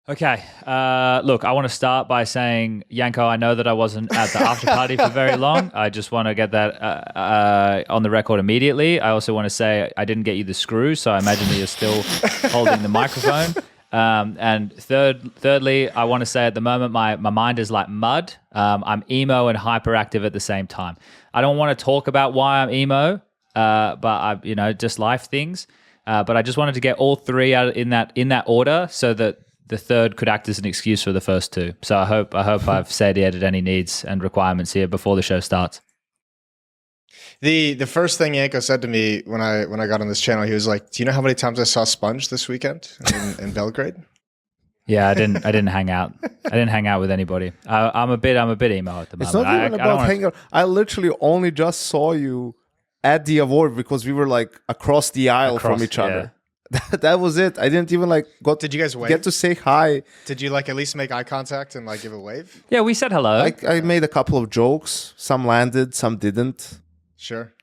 Okay. Look, I want to start by saying, Yanko, I know that I wasn't at the after party for very long. I just want to get that on the record immediately. I also want to say I didn't get you the screw, so I imagine that you're still holding the microphone. And thirdly, I want to say at the moment my mind is like mud. I'm emo and hyperactive at the same time. I don't want to talk about why I'm emo, but just life things. But I just wanted to get all three out in that order so that the third could act as an excuse for the first two. So I hope I've satiated any needs and requirements here before the show starts. The first thing Yanko said to me when I got on this channel, he was like, "Do you know how many times I saw SPUNJ this weekend in Belgrade?" Yeah, I didn't hang out. I didn't hang out with anybody. I'm a bit emo at the moment. It's not even about hanging out. I literally only just saw you at the award because we were like across the aisle from each other. That was it. I didn't even Did you guys wave? Get to say hi. Did you at least make eye contact and give a wave? Yeah, we said hello. I made a couple of jokes. Some landed, some didn't. Sure.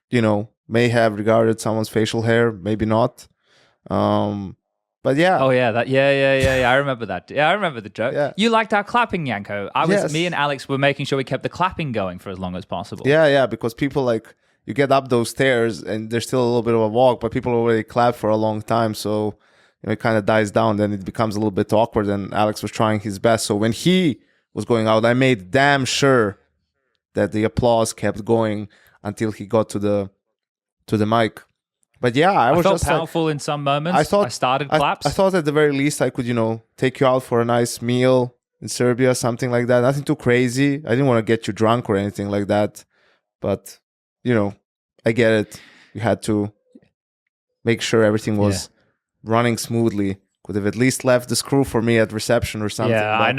May have regarded someone's facial hair, maybe not. But yeah. Oh yeah, yeah. I remember that. Yeah, I remember the joke. Yeah. You liked our clapping, Yanko. Me and Alex were making sure we kept the clapping going for as long as possible. Yeah, because people you get up those stairs and there's still a little bit of a walk, but people already clap for a long time. So, it kind of dies down. Then it becomes a little bit awkward and Alex was trying his best. So when he was going out, I made damn sure that the applause kept going until he got to the mic. But yeah, I felt just powerful in some moments. I started claps. I thought at the very least I could, take you out for a nice meal in Serbia, something like that. Nothing too crazy. I didn't want to get you drunk or anything like that. But I get it. You had to make sure everything was running smoothly. Could have at least left the screw for me at reception or something. Yeah, I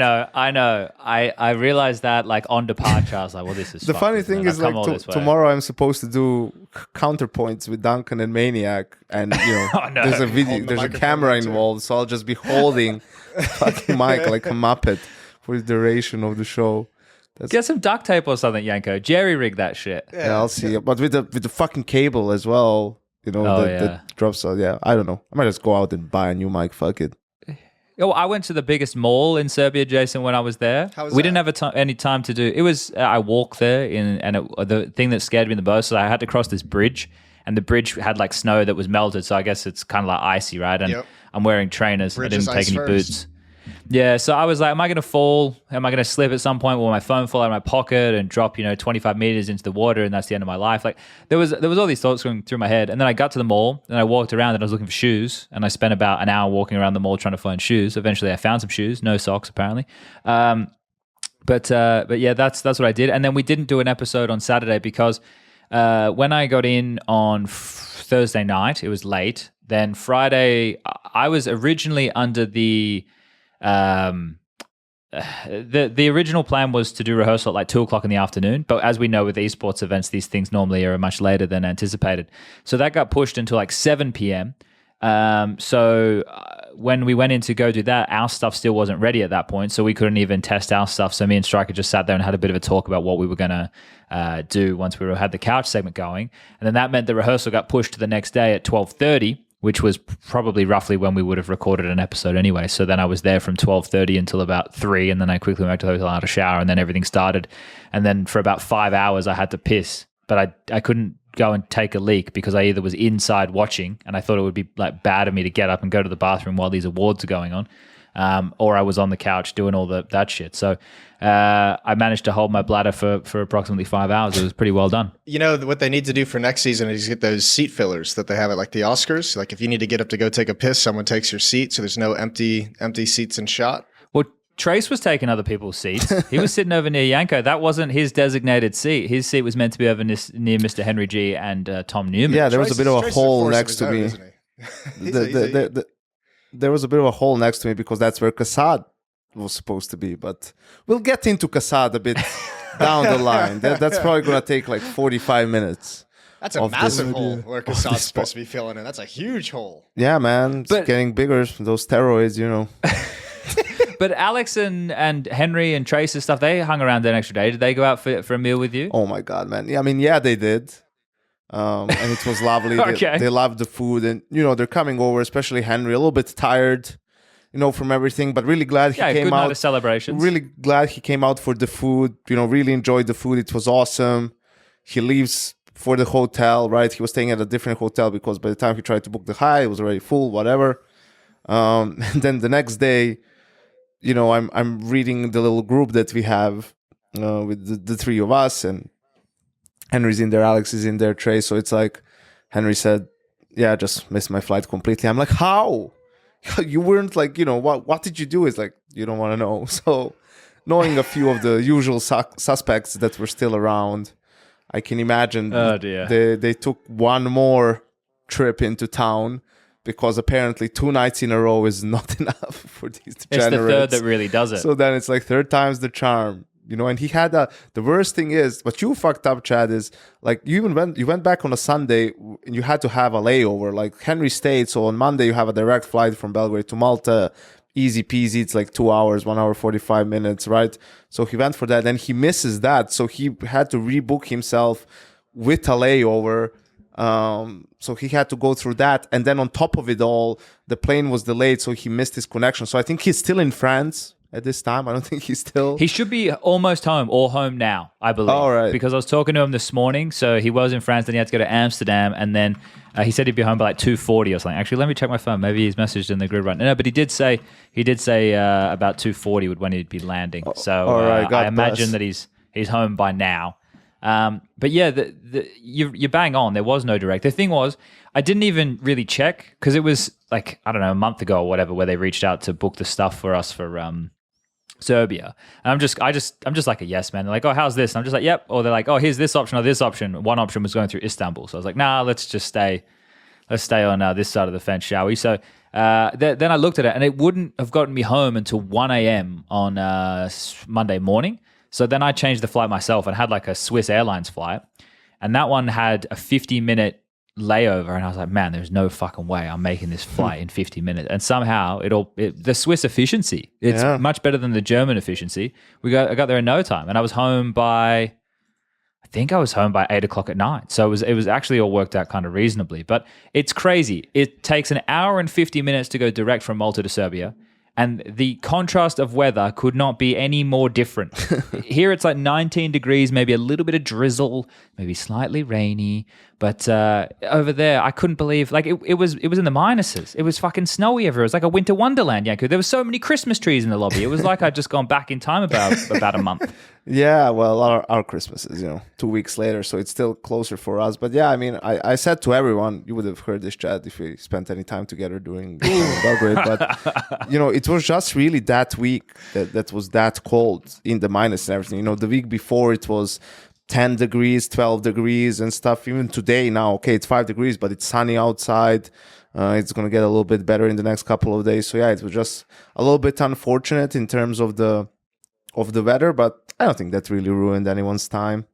know. I realized that on departure, I was like, well, this is the funny thing is tomorrow I'm supposed to do counterpoints with Duncan and Maniac, and there's a video, there's a camera involved, so I'll just be holding fucking mic like a muppet for the duration of the show. Get some duct tape or something, Yanko. Jerry rig that shit. Yeah, I'll see. But with the fucking cable as well, that drops out. Yeah, I don't know. I might just go out and buy a new mic. Fuck it. Oh, I went to the biggest mall in Serbia, Jason, when I was there. How was we that? didn't have any time to do. It was I walked there, the thing that scared me the most is I had to cross this bridge, and the bridge had snow that was melted. So I guess it's kind of icy, right? And I'm wearing trainers. Bridge I didn't take any boots. Yeah, so I was like, am I going to fall? Am I going to slip at some point? Will my phone fall out of my pocket and drop, 25 meters into the water, and that's the end of my life? There was all these thoughts going through my head, and then I got to the mall and I walked around and I was looking for shoes, and I spent about an hour walking around the mall trying to find shoes. Eventually, I found some shoes, no socks apparently. But yeah, that's what I did, and then we didn't do an episode on Saturday because when I got in on Thursday night, it was late. Then Friday, I was originally under the original plan was to do rehearsal at 2:00 in the afternoon, but as we know with esports events, these things normally are much later than anticipated. So that got pushed until 7 p.m. So when we went in to go do that, our stuff still wasn't ready at that point, so we couldn't even test our stuff. So me and Striker just sat there and had a bit of a talk about what we were going to do once we had the couch segment going. And then that meant the rehearsal got pushed to the next day at 12:30, which was probably roughly when we would have recorded an episode anyway. So then I was there from 12:30 until about 3, and then I quickly went back to the hotel, had a shower, and then everything started. And then for about 5 hours, I had to piss, but I couldn't go and take a leak because I either was inside watching, and I thought it would be bad of me to get up and go to the bathroom while these awards are going on, or I was on the couch doing all that shit. So I managed to hold my bladder for approximately 5 hours. It was pretty well done. What they need to do for next season is get those seat fillers that they have at the Oscars. If you need to get up to go take a piss, someone takes your seat, so there's no empty seats in shot. Well, Trace was taking other people's seats. He was sitting over near Yanko. That wasn't his designated seat. His seat was meant to be over near Mr. Henry G and Tom Newman. Yeah, there was a bit of a hole next to me. There was a bit of a hole next to me because that's where Kassad was supposed to be. But we'll get into Kassad a bit down the line. That's probably going to take 45 minutes. That's a massive hole where Kassad's supposed to be filling in. That's a huge hole. Yeah, man. It's getting bigger. Those steroids, But Alex and Henry and Trace's stuff, they hung around there an extra day. Did they go out for a meal with you? Oh, my God, man. Yeah, yeah, they did. And it was lovely. Okay. They loved the food. And, they're coming over, especially Henry, a little bit tired. from everything. But really glad he came good night out. of celebrations. Really glad he came out for the food. Really enjoyed the food. It was awesome. He leaves for the hotel, right? He was staying at a different hotel because by the time he tried to book the high, it was already full, whatever. And then the next day, I'm reading the little group that we have with the three of us, and Henry's in there, Alex is in there, Trey. So it's like Henry said, yeah, I just missed my flight completely. I'm like, how? You weren't like, what did you do? It's like, you don't want to know. So knowing a few of the usual suspects that were still around, I can imagine they took one more trip into town, because apparently 2 nights in a row is not enough for these degenerates. It's the third that really does it. So then it's like third time's the charm. And he had the worst thing is, what you fucked up, Chad, is like you went back on a Sunday and you had to have a layover. Like Henry stayed, so on Monday you have a direct flight from Belgrade to Malta, easy peasy. It's like 2 hours, 1 hour 45 minutes, right? So he went for that, then he misses that, so he had to rebook himself with a layover. So he had to go through that, and then on top of it all, the plane was delayed, so he missed his connection. So I think he's still in France at this time. I don't think he's still... He should be almost home or home now, I believe. All right. Because I was talking to him this morning. So he was in France, then he had to go to Amsterdam, and then he said he'd be home by like 2:40 or something. Actually, let me check my phone. Maybe he's messaged in the grid right now. No, but he did say about 2:40 would when he'd be landing. So all right, I imagine that he's home by now. But yeah, you're bang on. There was no direct. The thing was, I didn't even really check because it was like, I don't know, a month ago or whatever, where they reached out to book the stuff for us for Serbia. And I'm just like a yes man. They're like, oh, how's this? And I'm just like, yep. Or they're like, oh, here's this option or this option. One option was going through Istanbul. So I was like, nah, let's stay on this side of the fence, shall we? So then I looked at it, and it wouldn't have gotten me home until 1 a.m. on Monday morning. So then I changed the flight myself and had like a Swiss Airlines flight. And that one had a 50-minute layover. And I was like, man, there's no fucking way I'm making this flight in 50 minutes. And somehow the Swiss efficiency, it's much better than the German efficiency. I got there in no time. And I was home by 8 o'clock at night. So it was actually all worked out kind of reasonably. But it's crazy. It takes an hour and 50 minutes to go direct from Malta to Serbia. And the contrast of weather could not be any more different. Here it's like 19 degrees, maybe a little bit of drizzle, maybe slightly rainy. But over there, I couldn't believe, like it was in the minuses. It was fucking snowy everywhere. It was like a winter wonderland, Yanko. There were so many Christmas trees in the lobby. It was like I'd just gone back in time about a month. Yeah, well, our Christmas is 2 weeks later, so it's still closer for us. But yeah, I mean, I said to everyone, you would have heard this chat if we spent any time together during Belgrade. But it was just really that week that was that cold in the minus and everything. The week before it was 10 degrees, 12 degrees and stuff. Even today now, okay, it's 5 degrees, but it's sunny outside. It's going to get a little bit better in the next couple of days. So yeah, it was just a little bit unfortunate in terms of the weather, but I don't think that really ruined anyone's time.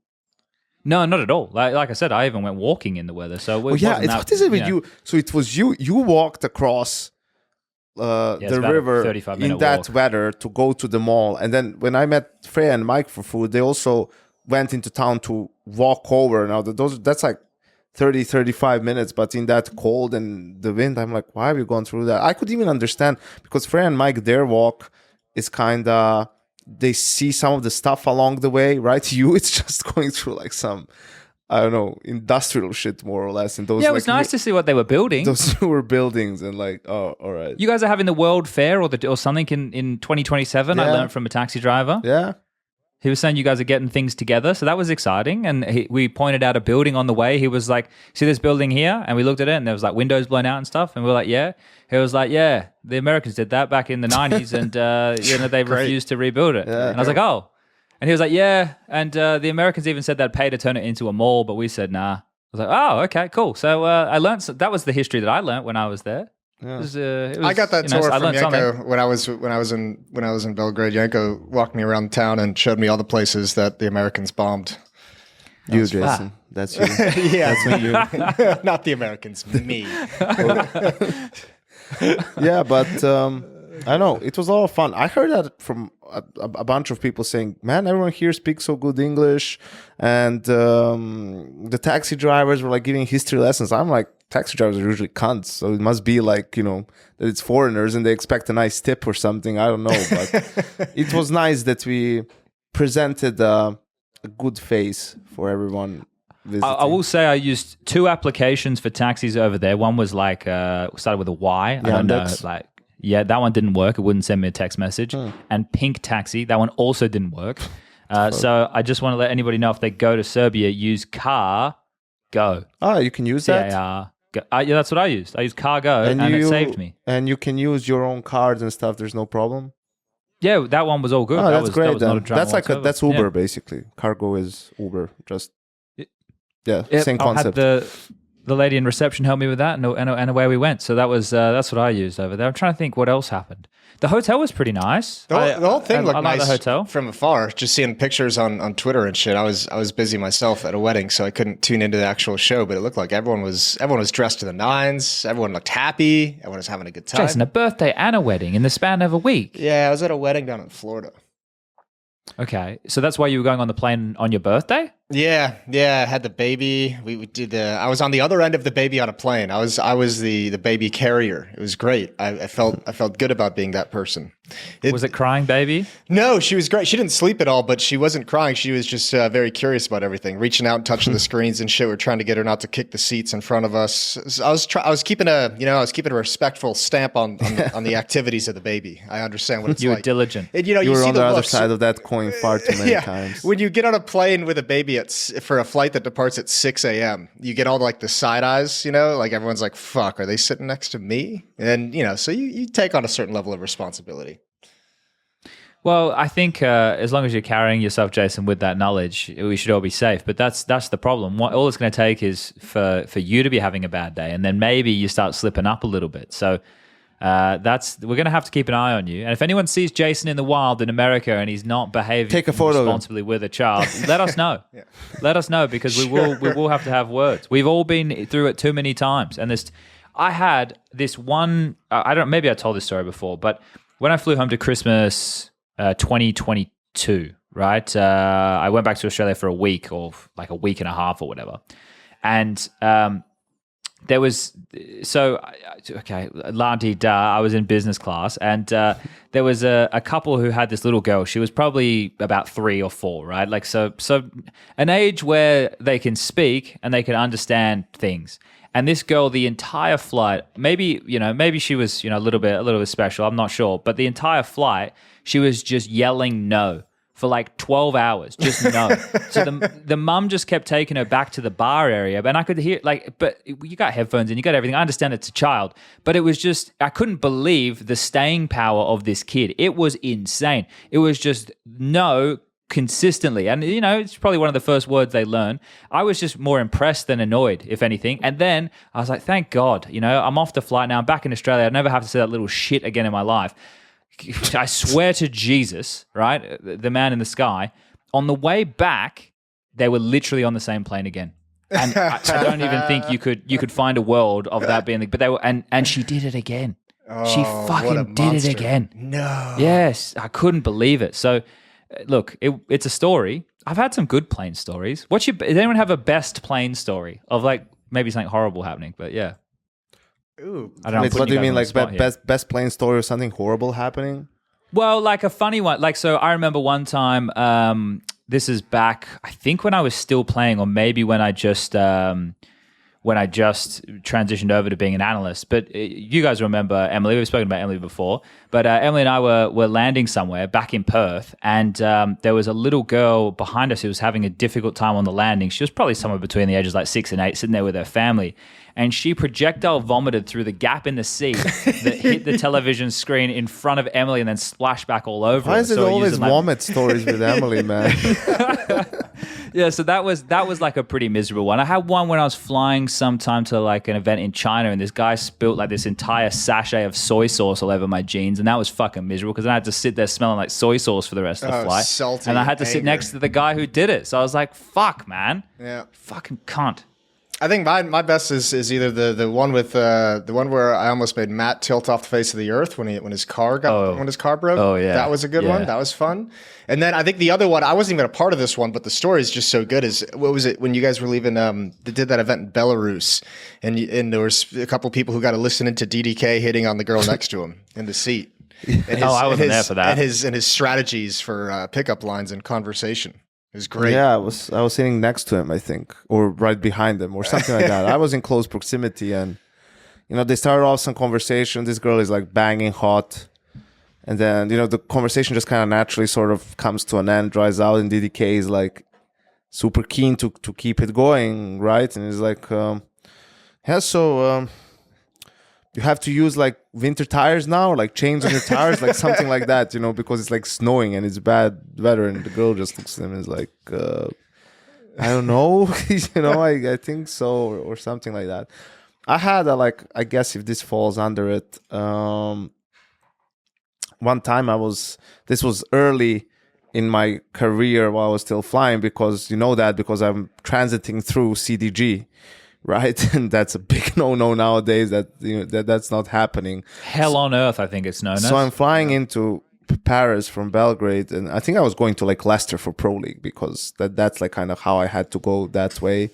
No, not at all. Like I said, I even went walking in the weather. So what is it with you? So it was you walked across the river in that weather to go to the mall. And then when I met Freya and Mike for food, they also went into town to walk over. Now that's like 30, 35 minutes, but in that cold and the wind, I'm like, why have you gone through that? I could even understand, because Freya and Mike, their walk is kind of, they see some of the stuff along the way, right? It's just going through like some, I don't know, industrial shit more or less. And those, it was nice to see what they were building. Those newer buildings, and like, oh, all right. You guys are having the World Fair or something in 2027. I learned from a taxi driver. Yeah. He was saying you guys are getting things together, so that was exciting. And we pointed out a building on the way. He was like, see this building here? And we looked at it, and there was like windows blown out and stuff. And we were like, yeah. He was like, yeah, the Americans did that back in the 90s, and they refused to rebuild it. Yeah, and I was like, oh. And he was like, yeah. And the Americans even said they'd pay to turn it into a mall, but we said, nah. I was like, oh, okay, cool. So I learned, that was the history that I learned when I was there. Yeah. I got that tour from Yanko when I was in Belgrade. Yanko walked me around town and showed me all the places that the Americans bombed. You, Jason. That's you. Yeah, that's me. You. Not the Americans, me. Yeah, but I know it was a lot of fun. I heard that from a bunch of people saying, "Man, everyone here speaks so good English," and the taxi drivers were like giving history lessons. I'm like, taxi drivers are usually cunts, so it must be like, that it's foreigners and they expect a nice tip or something. I don't know, but it was nice that we presented a good face for everyone visiting. I will say I used 2 applications for taxis over there. One was like started with a Y. I don't know, that one didn't work. It wouldn't send me a text message. And Pink Taxi, that one also didn't work. So I just want to let anybody know, if they go to Serbia, use Car Go. Oh, you can use that? Yeah, that's what I used. I used Car Go, and it saved me. And you can use your own cards and stuff. There's no problem? Yeah, that one was all good. Oh, that's great. That was not a drama whatsoever. That's Uber, basically. Cargo is Uber. Same concept. I had the lady in reception help me with that, and away we went. So that's what I used over there. I'm trying to think what else happened. The hotel was pretty nice. The whole thing looked nice the hotel. from afar. Just seeing pictures on Twitter and shit. I was busy myself at a wedding, so I couldn't tune into the actual show. But it looked like everyone was dressed to the nines. Everyone looked happy. Everyone was having a good time. Jason, a birthday and a wedding in the span of a week. Yeah, I was at a wedding down in Florida. Okay, so that's why you were going on the plane on your birthday? Yeah, I had the baby. We did I was on the other end of the baby on a plane. I was the baby carrier. It was great. I felt good about being that person. Was it crying baby? No, she was great. She didn't sleep at all, but she wasn't crying. She was just very curious about everything, reaching out and touching the screens and shit. We're trying to get her not to kick the seats in front of us. I was keeping a respectful stamp on the activities of the baby. I understand what it's like. You were diligent. And, you were see on the other looks. side of that coin far too many times. When you get on a plane with a baby for a flight that departs at 6 a.m., you get all like the side eyes, like everyone's like, fuck, are they sitting next to me? And, so you take on a certain level of responsibility. Well, I think as long as you're carrying yourself, Jason, with that knowledge, we should all be safe. But that's the problem. All it's going to take is for you to be having a bad day, and then maybe you start slipping up a little bit. So we're going to have to keep an eye on you. And if anyone sees Jason in the wild in America and he's not behaving Take a photo responsibly with a child, let us know. Yeah. Let us know, because we will have to have words. We've all been through it too many times. And I had this one. Maybe I told this story before, but when I flew home to Christmas 2022, right? I went back to Australia for a week, or like a week and a half or whatever. And there was, I was in business class, and there was a couple who had this little girl. She was probably about 3 or 4, right? Like, so an age where they can speak and they can understand things. And this girl, the entire flight, maybe she was, a little bit special. I'm not sure. But the entire flight, she was just yelling no for like 12 hours, just no. So the mum just kept taking her back to the bar area. And I could hear, but you got headphones and you got everything. I understand it's a child. But it was just, I couldn't believe the staying power of this kid. It was insane. It was just no consistently. And, it's probably one of the first words they learn. I was just more impressed than annoyed, if anything. And then I was like, thank God, I'm off the flight now. I'm back in Australia. I'd never have to say that little shit again in my life. I swear to Jesus, right? The man in the sky. On the way back, they were literally on the same plane again. And I don't even think you could find a world of that being, but they were, and she did it again. She fucking did it again. No. Yes. I couldn't believe it. So, look, it's a story. I've had some good plane stories. Does anyone have a best plane story of like maybe something horrible happening? But yeah. Ooh. I don't know. What do you mean, like best plane story or something horrible happening? Well, like a funny one. Like, so I remember one time, this is back, I think when I was still playing, or maybe when I just transitioned over to being an analyst. But you guys remember Emily. We've spoken about Emily before. But Emily and I were landing somewhere back in Perth, and there was a little girl behind us who was having a difficult time on the landing. She was probably somewhere between the ages like 6 and 8, sitting there with her family. And she projectile vomited through the gap in the seat that hit the television screen in front of Emily and then splashed back all over her. Why is it always vomit stories with Emily, man? Yeah, so that was like a pretty miserable one. I had one when I was flying sometime to like an event in China, and this guy spilled like this entire sachet of soy sauce all over my jeans, and that was fucking miserable because I had to sit there smelling like soy sauce for the rest of the flight. Salty and I had to sit next to the guy who did it. So I was like, fuck, man. Yeah. Fucking cunt. I think my best is either the one with the one where I almost made Matt tilt off the face of the earth when his car broke. Oh, yeah. That was a good one. That was fun. And then I think the other one, I wasn't even a part of this one, but the story is just so good. Is what was it when you guys were leaving? They did that event in Belarus, and there was a couple of people who got to listen into DDK hitting on the girl next to him in the seat. And I wasn't there for that. And his strategies for pickup lines and conversation. It was great. Yeah, I was sitting next to him, I think, or right behind him, or something like that. I was in close proximity, and they started off some conversation. This girl is like banging hot, and then the conversation just kind of naturally sort of comes to an end, dries out, and DDK is like super keen to keep it going, right? And he's like, you have to use like winter tires now, or like chains on your tires, like something like that, because it's like snowing and it's bad weather. And the girl just looks at him and is like, I don't know, I think so, or something like that. I had I guess if this falls under it, one time this was early in my career while I was still flying, because because I'm transiting through CDG. Right, and that's a big no-no nowadays. That's not happening. Hell on earth, I think it's known as. So I'm flying into Paris from Belgrade, and I think I was going to like Leicester for Pro League, because that's like kind of how I had to go that way.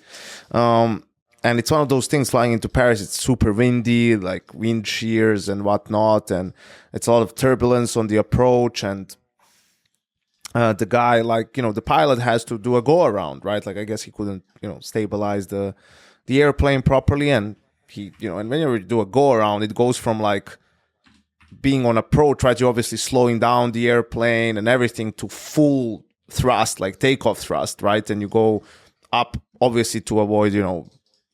And it's one of those things, flying into Paris. It's super windy, like wind shears and whatnot, and it's a lot of turbulence on the approach. And the guy, the pilot has to do a go around, right? Like I guess he couldn't, stabilize the airplane properly, and he, and whenever you do a go around, it goes from like being on approach, right? You're obviously slowing down the airplane and everything, to full thrust, like takeoff thrust, right? And you go up, obviously, to avoid,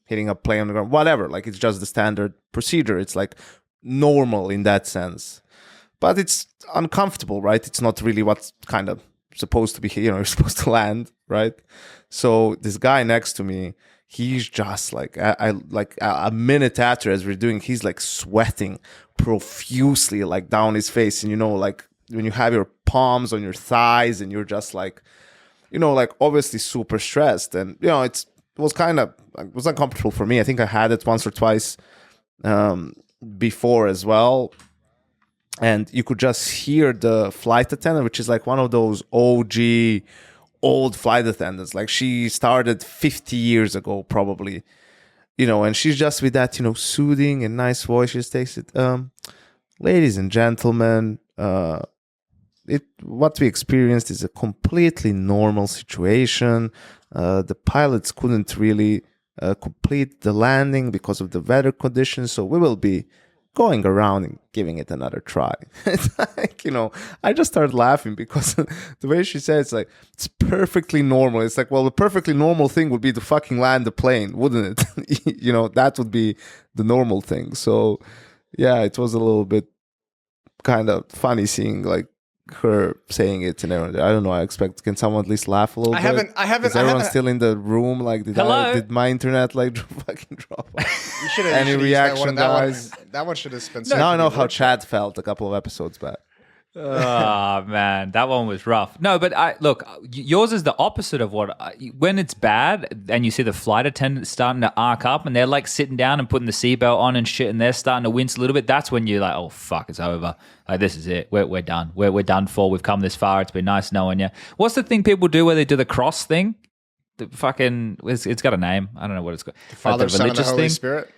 hitting a plane on the ground, whatever. Like it's just the standard procedure. It's like normal in that sense, but it's uncomfortable, right? It's not really what's kind of supposed to be, you're supposed to land, right? So this guy next to me, he's just like, a minute after, as we're doing, he's like sweating profusely, like down his face. And, like when you have your palms on your thighs and you're just like, like obviously super stressed. And, it was uncomfortable for me. I think I had it once or twice before as well. And you could just hear the flight attendant, which is like one of those OG old flight attendants. Like she started 50 years ago, probably, and she's just with that, soothing and nice voice. She just takes it. Ladies and gentlemen, what we experienced is a completely normal situation. The pilots couldn't really complete the landing because of the weather conditions, so we will be going around and giving it another try. It's like, I just started laughing because the way she said it's like, it's perfectly normal. It's like, well, the perfectly normal thing would be to fucking land the plane, wouldn't it? That would be the normal thing. So yeah, it was a little bit kind of funny seeing like her saying it and everything. I don't know. I expect, can someone at least laugh a little bit? I haven't. Is everyone still in the room? Like, did my internet like fucking drop off? You should have. Any reaction, guys? That one should have been. Now I know how Chad felt a couple of episodes back. Oh man, that one was rough. No, but look, yours is the opposite of what. When it's bad and you see the flight attendants starting to arc up and they're like sitting down and putting the seatbelt on and shit, and they're starting to wince a little bit. That's when you're like, oh fuck, it's over. Like this is it. We're done. We're done for. We've come this far. It's been nice knowing you. What's the thing people do where they do the cross thing? The fucking it's got a name. I don't know what it's called. The Father, like the Son, and the Holy thing. Spirit.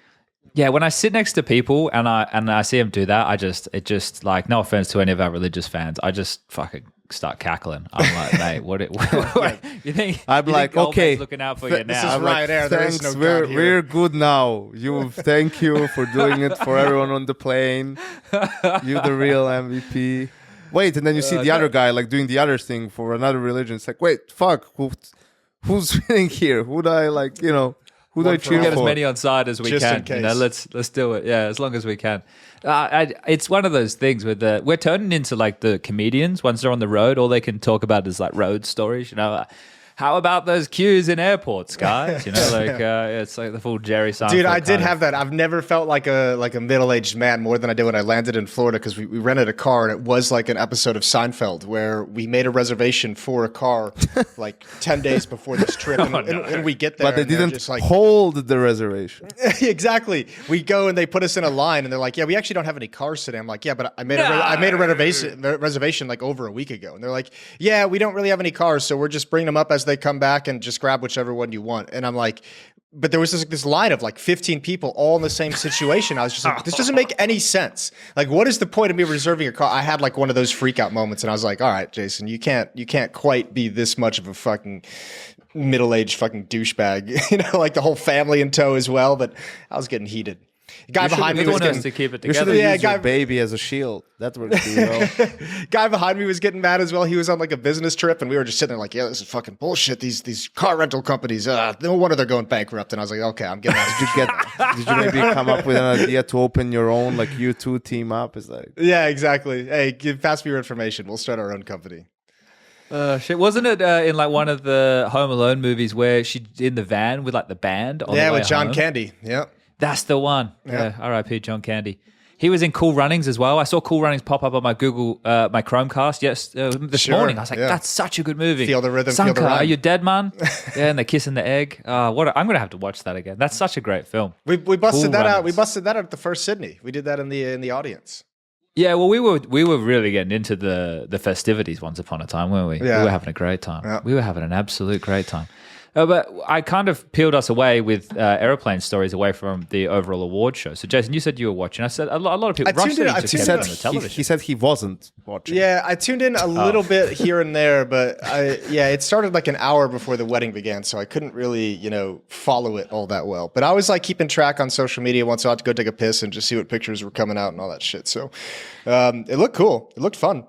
Yeah, when I sit next to people and I see them do that, it just like, no offense to any of our religious fans, I just fucking start cackling. I'm like, mate, what you think? I'm like, okay, looking out for you now. This is right there. There is no God here. We're good now. Thank you for doing it for everyone on the plane. You're the real MVP. Wait, and then you see the other guy like doing the other thing for another religion. It's like, wait, fuck, who's winning here? Who do I like? Who do I cheer for? Get as many on side as we Just can. in case. Let's do it. Yeah, as long as we can. It's one of those things where we're turning into like the comedians once they're on the road. All they can talk about is like road stories. How about those queues in airports, guys? You know, like it's like the full Jerry Seinfeld. Dude, I did have that. I've never felt like a middle-aged man more than I did when I landed in Florida, because we rented a car, and it was like an episode of Seinfeld where we made a reservation for a car like 10 days before this trip, and we get there, But they and they're didn't just like, hold the reservation. Exactly. We go and they put us in a line, and they're like, "Yeah, we actually don't have any cars today." I'm like, "Yeah, but I made a reservation like over a week ago." And they're like, "Yeah, we don't really have any cars, so we're just bringing them up as they come back and just grab whichever one you want." And I'm like, but there was this line of like 15 people all in the same situation. I was just like, this doesn't make any sense. Like, what is the point of me reserving a car? I had like one of those freak out moments, and I was like, all right, Jason, you can't quite be this much of a fucking middle-aged fucking douchebag. You know, like the whole family in tow as well. But I was getting heated. Guy behind me was getting to keep it You should together. have used your baby as a shield. That works pretty well. Guy behind me was getting mad as well. He was on like a business trip, and we were just sitting there like, yeah, this is fucking bullshit. These car rental companies, no wonder they're going bankrupt. And I was like, okay, I'm getting out. Did you maybe come up with an idea to open your own, like you two team up? Is like, Yeah, exactly. Hey, pass me your information. We'll start our own company. Shit, wasn't it in like one of the Home Alone movies where she in the van with like the band? On the way with John home? Candy. Yep. That's the one. Yeah. R.I.P. John Candy. He was in Cool Runnings as well. I saw Cool Runnings pop up on my Google, my Chromecast this morning. I was like, that's such a good movie. Feel the rhythm, Sanka, feel the rhyme. are you dead, man? Yeah, and they're kissing the egg. I'm going to have to watch that again. That's such a great film. We busted Cool that out. Runnings. We busted that out at the first Sydney. We did that in the audience. Yeah, well, we were really getting into the festivities once upon a time, weren't we? Yeah. We were having a great time. Yeah. We were having an absolute great time. But I kind of peeled us away with airplane stories away from the overall award show. So, Jason, you said you were watching. I said a lot of people. he said he wasn't watching. Yeah, I tuned in a little bit here and there, but it started like an hour before the wedding began, so I couldn't really, follow it all that well. But I was like keeping track on social media once I had to go take a piss and just see what pictures were coming out and all that shit. So it looked cool. It looked fun.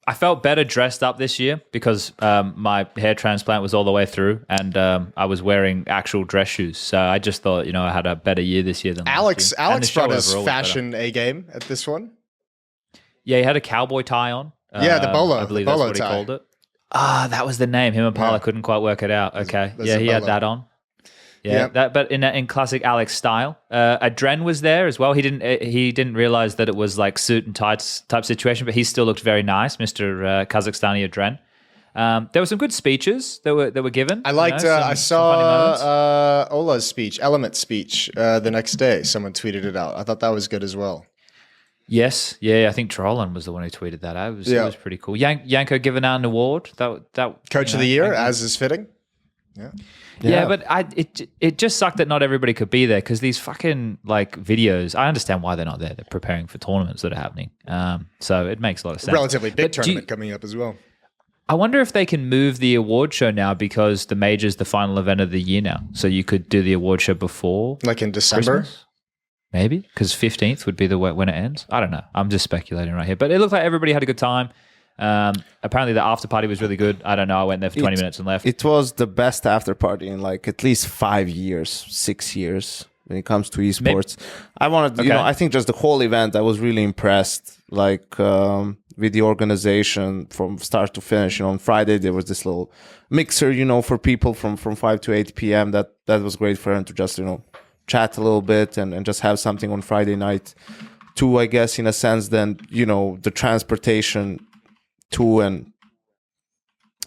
I felt better dressed up this year because my hair transplant was all the way through, and I was wearing actual dress shoes. So I just thought, I had a better year this year than Alex. last year. Alex brought his fashion A game at this one. Yeah, he had a cowboy tie on. The bolo. I believe the bolo that's what tie. he called it. That was the name. Him and Paula couldn't quite work it out. Okay, That's he the had bolo. that on. Yeah, but in classic Alex style. Adren was there as well. He didn't realize that it was like suit and tights type situation, but he still looked very nice, Mr. Kazakhstani Adren. There were some good speeches that were given. I liked. I saw Ola's speech, Element's speech, the next day. Someone tweeted it out. I thought that was good as well. Yes, yeah. I think Trollin was the one who tweeted that out. It was pretty cool. Yanko giving out an award. That Coach of the year, as is fitting. Yeah, but it just sucked that not everybody could be there because these fucking like videos. I understand why they're not there. They're preparing for tournaments that are happening. So it makes a lot of sense. Relatively big tournament coming up as well. I wonder if they can move the award show now because the major's the final event of the year now. So you could do the award show before, like in December, Christmas? Maybe because 15th would be the when it ends. I don't know. I'm just speculating right here, but it looked like everybody had a good time. Apparently the after party was really good. I don't know. I went there for 20 minutes and left. It was the best after party in like at least 5 years, 6 years when it comes to esports. I wanted, I think just the whole event, I was really impressed, like with the organization from start to finish. On Friday there was this little mixer, for people from 5 to 8 p.m. That was great for them to just, chat a little bit and just have something on Friday night too, I guess, in a sense. Then, the transportation too, and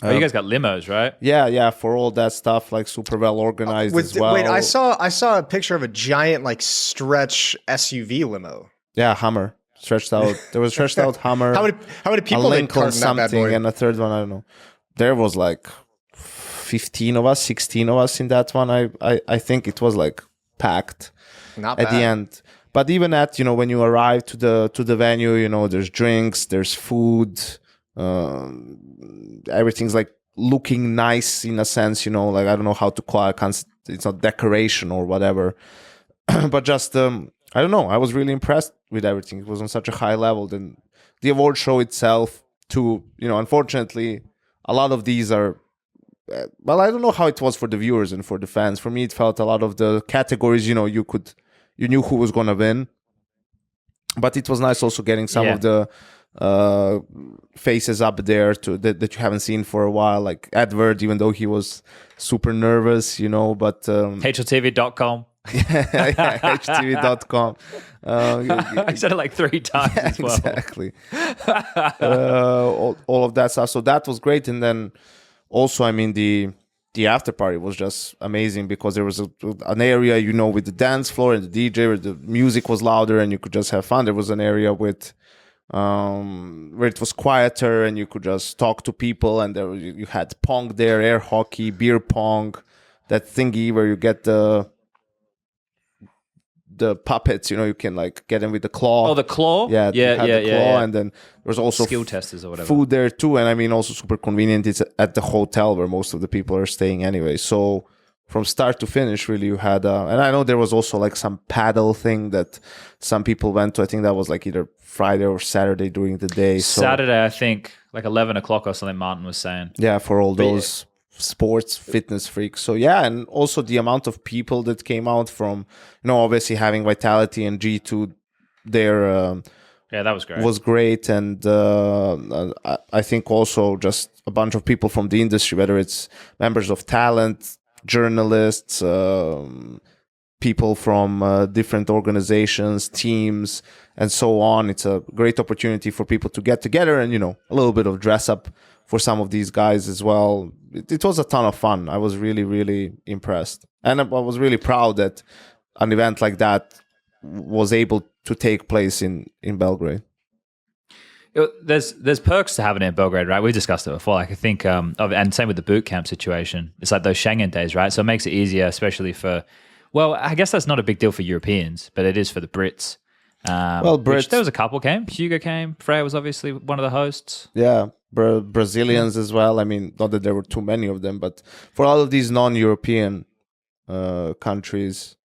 you guys got limos, right? Yeah, for all that stuff, like super well organized as well. Wait, I saw a picture of a giant like stretch SUV limo. Yeah, Hummer stretched out. There was a stretched out Hummer. How many people? A Lincoln something, that bad boy? and a third one. I don't know. There was like 15 of us, 16 of us in that one. I think it was like packed Not at bad. the end. But even at when you arrive to the venue, there's drinks, there's food. Everything's like looking nice in a sense, like I don't know how to call it. It's not decoration or whatever, but just I don't know. I was really impressed with everything. It was on such a high level. Then the award show itself, too. Unfortunately, a lot of these are. Well, I don't know how it was for the viewers and for the fans. For me, it felt a lot of the categories. You knew who was gonna win, but it was nice also getting some of the faces up there that you haven't seen for a while, like Edward, even though he was super nervous, but HLTV.com. HTV.com. I said it like 3 times as well. Exactly. All of that stuff. So that was great. And then also, I mean, the after party was just amazing because there was an area, with the dance floor and the DJ where the music was louder and you could just have fun. There was an area with where it was quieter and you could just talk to people, and you had pong there, air hockey, beer pong, that thingy where you get the puppets, you can like get them with the claw. Oh, the claw? Yeah. And then there's also skill testers or whatever. Food there too. And I mean, also super convenient. It's at the hotel where most of the people are staying anyway. So from start to finish, really, you had, and I know there was also like some paddle thing that some people went to. I think that was like either Friday or Saturday during the day. So, Saturday, I think, like 11 o'clock or something, Martin was saying. Yeah, for all those sports fitness freaks. So yeah, and also the amount of people that came out from, obviously having Vitality and G2 there. Yeah, that was great. Was great. And I think also just a bunch of people from the industry, whether it's members of talent, journalists, people from different organizations, teams, and so on. It's a great opportunity for people to get together and, a little bit of dress up for some of these guys as well. It was a ton of fun. I was really, really impressed. And I was really proud that an event like that was able to take place in Belgrade. There's perks to having it in Belgrade, right? We discussed it before. Like I think, and same with the boot camp situation. It's like those Schengen days, right? So it makes it easier, especially for, well, I guess that's not a big deal for Europeans, but it is for the Brits. Brits. There was a couple came. Hugo came. Freya was obviously one of the hosts. Yeah, Brazilians as well. I mean, not that there were too many of them, but for all of these non-European countries,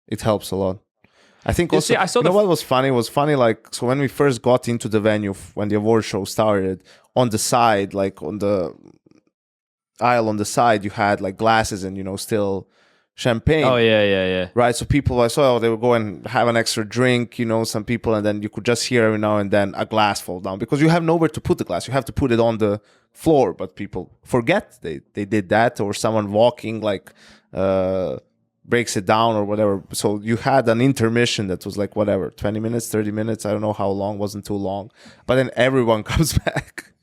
it helps a lot. I think also, I saw what was funny? Like, so when we first got into the venue, when the award show started, on the side, like on the aisle on the side, you had like glasses and, still champagne. Oh, yeah. Right, so people, I saw they would go and have an extra drink, some people, and then you could just hear every now and then a glass fall down because you have nowhere to put the glass. You have to put it on the floor, but people forget they did that, or someone walking like breaks it down or whatever. So you had an intermission that was like, whatever, 20 minutes, 30 minutes. I don't know how long, wasn't too long. But then everyone comes back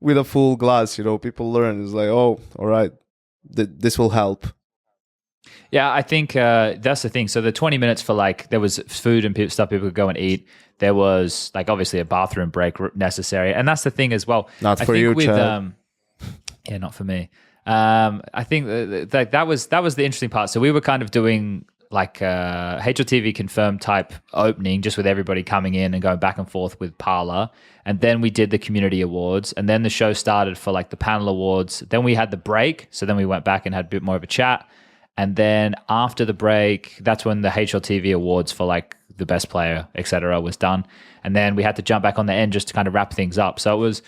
with a full glass, people learn. It's like, oh, all right, this will help. Yeah, I think that's the thing. So the 20 minutes for like, there was food and stuff people could go and eat. There was like obviously a bathroom break necessary. And that's the thing as well. Not for you, Chad. Yeah, not for me. I think that was the interesting part. So we were kind of doing like HLTV confirmed type opening, just with everybody coming in and going back and forth with Parla. And then we did the community awards, and then the show started for like the panel awards. Then we had the break. So then we went back and had a bit more of a chat. And then after the break, that's when the HLTV awards for like the best player, etc., was done. And then we had to jump back on the end just to kind of wrap things up. So it was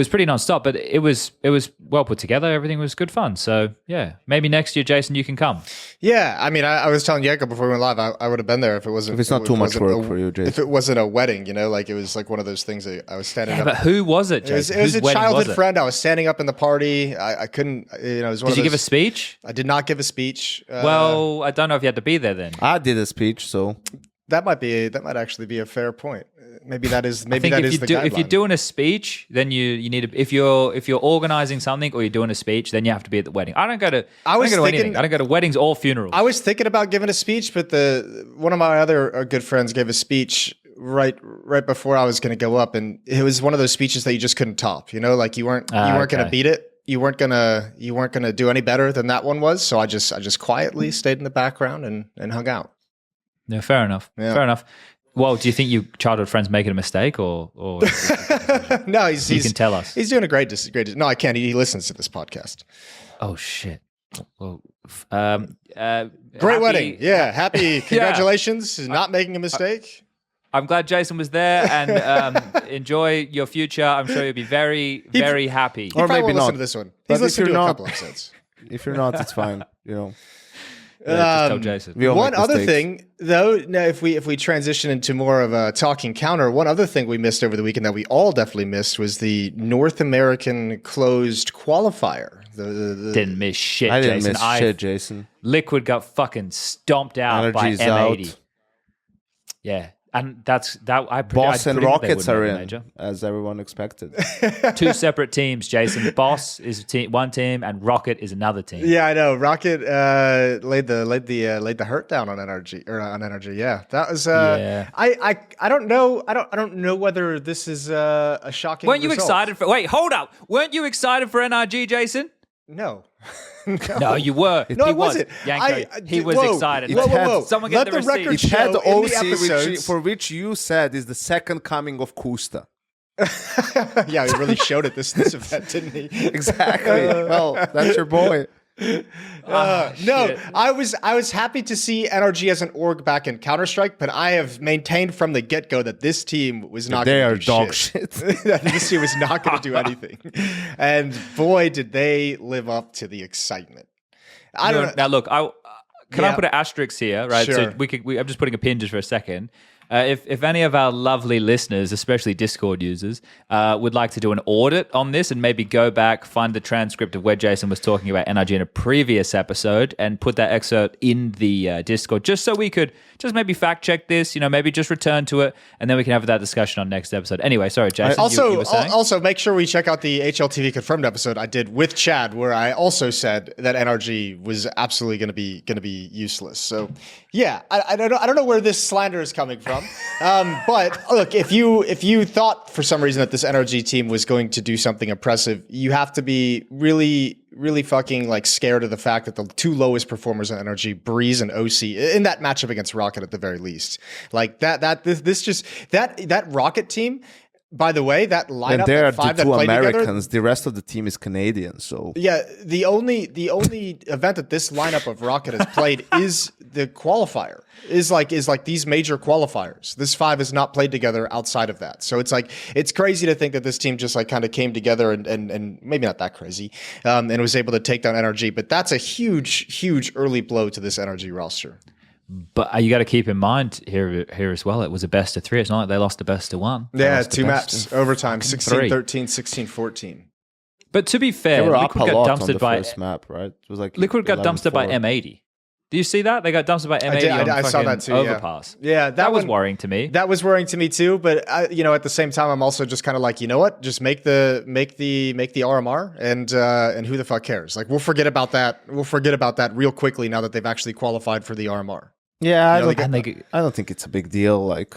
pretty nonstop, but it was well put together. Everything was good fun. So yeah, maybe next year, Jason, you can come. Yeah, I mean, I was telling Jakob before we went live, I would have been there if it wasn't. If it's not too much work for you, Jason. If it wasn't a wedding, like it was like one of those things that I was standing up. But who was it, Jason? It was a childhood friend. I was standing up in the party. I couldn't. It was one. Did you give a speech? I did not give a speech. Well, I don't know if you had to be there then. I did a speech, so that might actually be a fair point. Maybe that is the guideline. If you're doing a speech, then you need to. If you're organizing something or you're doing a speech, then you have to be at the wedding. I don't go to anything. I don't go to weddings or funerals. I was thinking about giving a speech, but one of my other good friends gave a speech right before I was going to go up, and it was one of those speeches that you just couldn't top. Like you weren't going to beat it. You weren't gonna do any better than that one was. So I just quietly stayed in the background and hung out. Yeah, fair enough. Yeah. Fair enough. Well, do you think your childhood friend's making a mistake, or no? You can tell us. He's doing a great. No, I can't. He listens to this podcast. Oh shit! Well, great wedding. Yeah, happy. Congratulations. Yeah. Not making a mistake. I'm glad Jason was there, and enjoy your future. I'm sure you'll be very, very happy. He or maybe not. Listen to this one. He's listened to a couple episodes. If you're not, it's fine. just tell Jason. We all One make other mistakes. thing, though, now if we transition into more of a talking counter, one other thing we missed over the weekend that we all definitely missed was the North American Closed Qualifier. Didn't miss shit, I didn't Jason. miss shit, Jason. Liquid got fucking stomped out Energy's by M80. out. Yeah, and that's that. Boss and Rockets are in, major. as everyone expected. Two separate teams, Jason. Boss is one team, and Rocket is another team. Yeah, I know. Rocket laid the hurt down on energy. Yeah, that was. Yeah. I don't know. I don't know whether this is a shocking. Weren't you result. excited for? Wait, hold up. Weren't you excited for NRG, Jason? No. No, you were. No, he I wasn't. Yanko, he was whoa, excited. Whoa. Someone Let get the the record receipt. It had show in the OC, episodes. for which you said is the second coming of Kusta. Yeah, he really showed it this event, didn't he? Exactly. Well, that's your boy. No, shit. I was happy to see NRG as an org back in Counter-Strike, but I have maintained from the get-go that this team was not They going are to do dog shit. shit. That this team was not going to do anything. And boy, did they live up to the excitement. I don't know. Now look, I Yeah. put an asterisk here, right? Sure. So I'm just putting a pin just for a second. If any of our lovely listeners, especially Discord users, would like to do an audit on this and maybe go back, find the transcript of where Jason was talking about NRG in a previous episode and put that excerpt in the Discord, just so we could just maybe fact check this, maybe just return to it, and then we can have that discussion on next episode. Anyway, sorry, Jason. you were saying? Also make sure we check out the HLTV confirmed episode I did with Chad, where I also said that NRG was absolutely going to be useless. So yeah, I don't know where this slander is coming from. But look, if you thought for some reason that this NRG team was going to do something impressive, you have to be really, really fucking like scared of the fact that the two lowest performers in NRG, Breeze and OC, in that matchup against Rocket at the very least, like that Rocket team. By the way, that lineup, And there are that five the that two played Americans. together, The rest of the team is Canadian. So yeah, the only event that this lineup of Rocket has played is the qualifier. Is like these major qualifiers. This five has not played together outside of that. So it's crazy to think that this team just like kind of came together and maybe not that crazy, and was able to take down NRG. But that's a huge early blow to this NRG roster. But you got to keep in mind here as well, it was a best of three. It's not like they lost a best of one. They Yeah, lost a two best maps, of overtime, three. 16-13, 16-14. But to be they fair, were up a Liquid got lot on dumpstered the by first map, right? It was like Liquid got dumpstered by 11-4. M80. Do you see that? They got dumpstered by M80 on I saw fucking that too. overpass. Yeah, That was one- worrying to me. That was worrying to me too, but at the same time, I'm also just kind of like, you know what? Just make the RMR, and who the fuck cares? Like, we'll forget about that. We'll forget about that real quickly now that they've actually qualified for the RMR. Yeah, I And don't think it's a big deal. Like,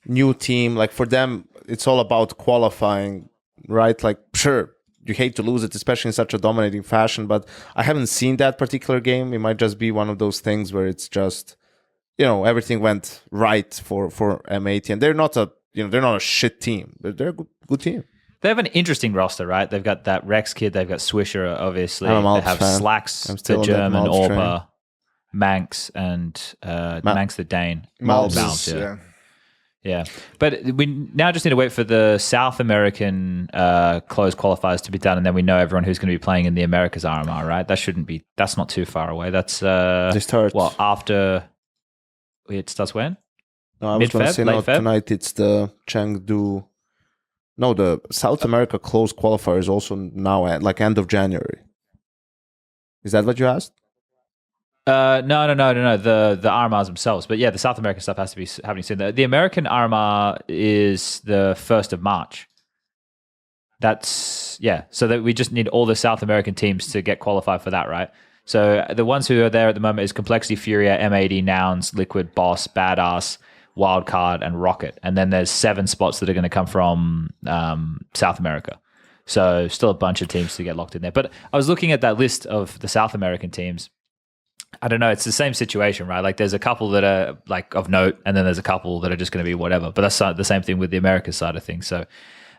new team, like for them, it's all about qualifying, right? Like, sure, you hate to lose it, especially in such a dominating fashion, but I haven't seen that particular game. It might just be one of those things where it's just, everything went right for M80, and they're not a shit team. They're a good team. They have an interesting roster, right? They've got that Rex kid. They've got Swisher, obviously. I'm a They Malps have fan. Slacks, I'm still the on that German, Malps train. Orpa, Manx, and Manx the Dane. Malps, yeah. Yeah, but we now just need to wait for the South American closed qualifiers to be done, and then we know everyone who's going to be playing in the Americas RMR, right? That's not too far away. That's They start. after it starts when? No, I was going to Mid-Feb? say Late Feb? tonight it's the Chengdu. No, the South America closed qualifier is also now at like end of January. Is that what you asked? No. The RMRs themselves, but yeah, the South American stuff has to be happening soon. The American RMR is the 1st of March. So that we just need all the South American teams to get qualified for that, right? So the ones who are there at the moment is Complexity, Furia, M80, Nouns, Liquid, Boss, Badass, Wildcard, and Rocket. And then there's 7 spots that are going to come from South America. So still a bunch of teams to get locked in there. But I was looking at that list of the South American teams. I don't know. It's the same situation, right? Like there's a couple that are like of note, and then there's a couple that are just going to be whatever. But that's the same thing with the Americas side of things. So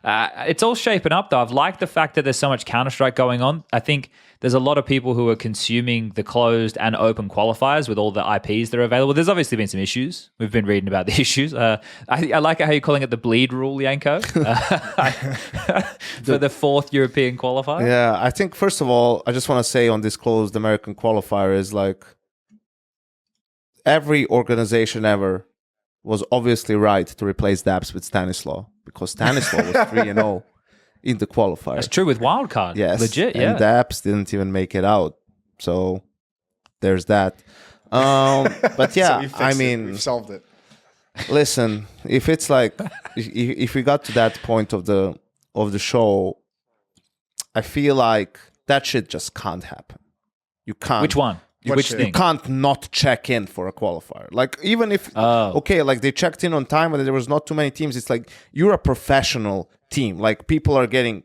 it's all shaping up, though. I've liked the fact that there's so much Counter-Strike going on. I think there's a lot of people who are consuming the closed and open qualifiers with all the IPs that are available. There's obviously been some issues. We've been reading about the issues. I like how you're calling it the bleed rule, Yanko, for the 4th European qualifier. Yeah, I think first of all, I just want to say on this closed American qualifier is like, every organization ever was obviously right to replace Daps with Stanislaw, because Stanislaw was 3-0 in the qualifier. That's true with wildcard. Yes. Legit, And Daps didn't even make it out. So there's that. But yeah, So we've solved it. listen, if it's like, if we got to that point of the show, I feel like that shit just can't happen. You can't. Which one? Which You thing? can't not check in for a qualifier. Like, even if, okay, like they checked in on time and there was not too many teams, it's like, you're a professional team. Like, people are getting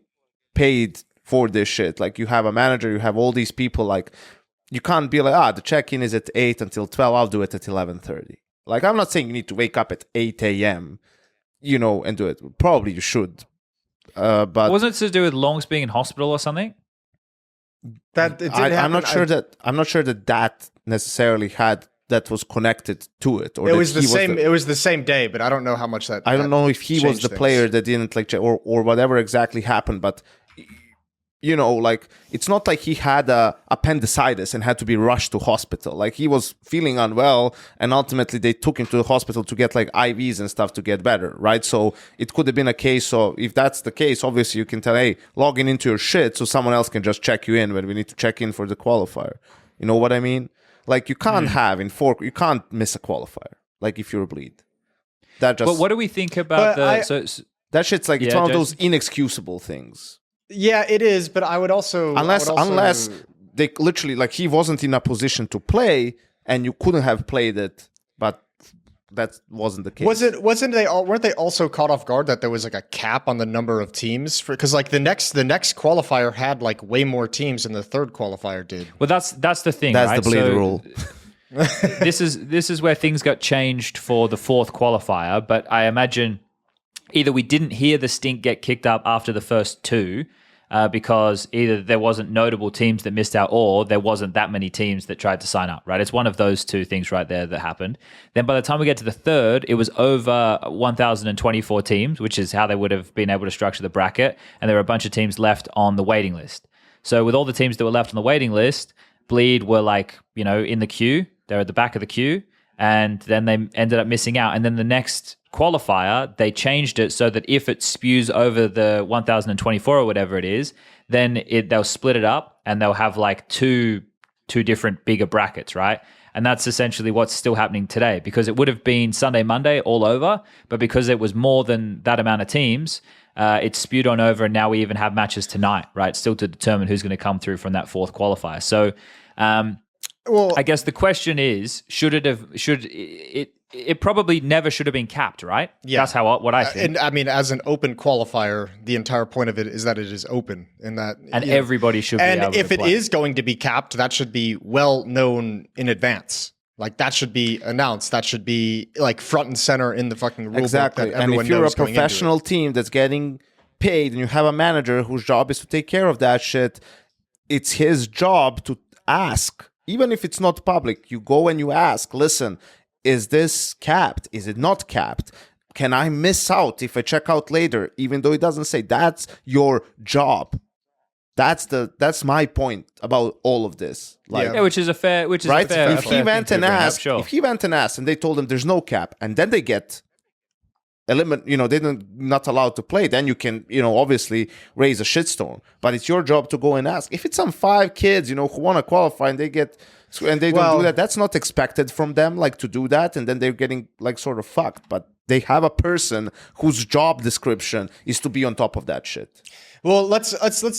paid for this shit. Like, you have a manager, you have all these people. Like, you can't be like, the check-in is at 8 until 12, I'll do it at 11:30. Like, I'm not saying you need to wake up at 8 a.m., and do it. Probably you should. But wasn't it to do with Longs being in hospital or something? That it did I'm not sure happen. I'm not sure that necessarily that was connected to it. Or It that was the he same. It was the same day, but I don't know how much that. I don't know if he was changed the things. player that didn't like check or whatever exactly happened, but like, it's not like he had appendicitis and had to be rushed to hospital. Like, he was feeling unwell, and ultimately they took him to the hospital to get like IVs and stuff to get better, right? So it could have been a case of, if that's the case, obviously you can tell, hey, log into your shit so someone else can just check you in when we need to check in for the qualifier. You know what I mean? Like, you can't you can't miss a qualifier. Like, if you're a bleed, that just. But what do we think about that shit's like, it's Yeah, one of Jason? those inexcusable things. Yeah, it is. But I would also Unless they literally, like, he wasn't in a position to play and you couldn't have played it, but that wasn't the case. weren't they also caught off guard that there was like a cap on the number of teams because like the next qualifier had like way more teams than the third qualifier did. Well, that's the thing. That's right? the bleed rule. this is where things got changed for the fourth qualifier, but I imagine either we didn't hear the stink get kicked up after the first two, because either there wasn't notable teams that missed out or there wasn't that many teams that tried to sign up, right? It's one of those two things right there that happened. Then by the time we get to the third, it was over 1,024 teams, which is how they would have been able to structure the bracket, and there were a bunch of teams left on the waiting list. So with all the teams that were left on the waiting list, Bleed were like, in the queue. They're at the back of the queue, and then they ended up missing out. And then the next qualifier, they changed it so that if it spews over the 1,024 or whatever it is, then they'll split it up and they'll have like two different bigger brackets, right? And that's essentially what's still happening today, because it would have been Sunday, Monday all over, but because it was more than that amount of teams, it's spewed on over, and now we even have matches tonight, right? Still to determine who's going to come through from that fourth qualifier. So, Well, I guess the question is, it probably never should have been capped, right? Yeah. That's what I think. and I mean, as an open qualifier, the entire point of it is that it is open, and that Everybody should be able And if to it play. is going to be capped, that should be well known in advance. Like, that should be announced. That should be like front and center in the fucking rule book. Exactly. That And everyone if you're a knows going into it. professional team that's getting paid and you have a manager whose job is to take care of that shit, it's his job to ask. Even if it's not public, you go and you ask, listen, is this capped? Is it not capped? Can I miss out if I check out later? Even though it doesn't say, that's your job. That's my point about all of this. Like, Yeah, which is a fair, right? If he went thing and to bring up, asked, sure. if he went and asked, and they told him there's no cap, and then they get they're not allowed to play, then you can, obviously raise a shitstorm. But it's your job to go and ask. If it's some 5 kids, who want to qualify and they don't do that, that's not expected from them, like, to do that, and then they're getting like sort of fucked. But they have a person whose job description is to be on top of that shit. Well, let's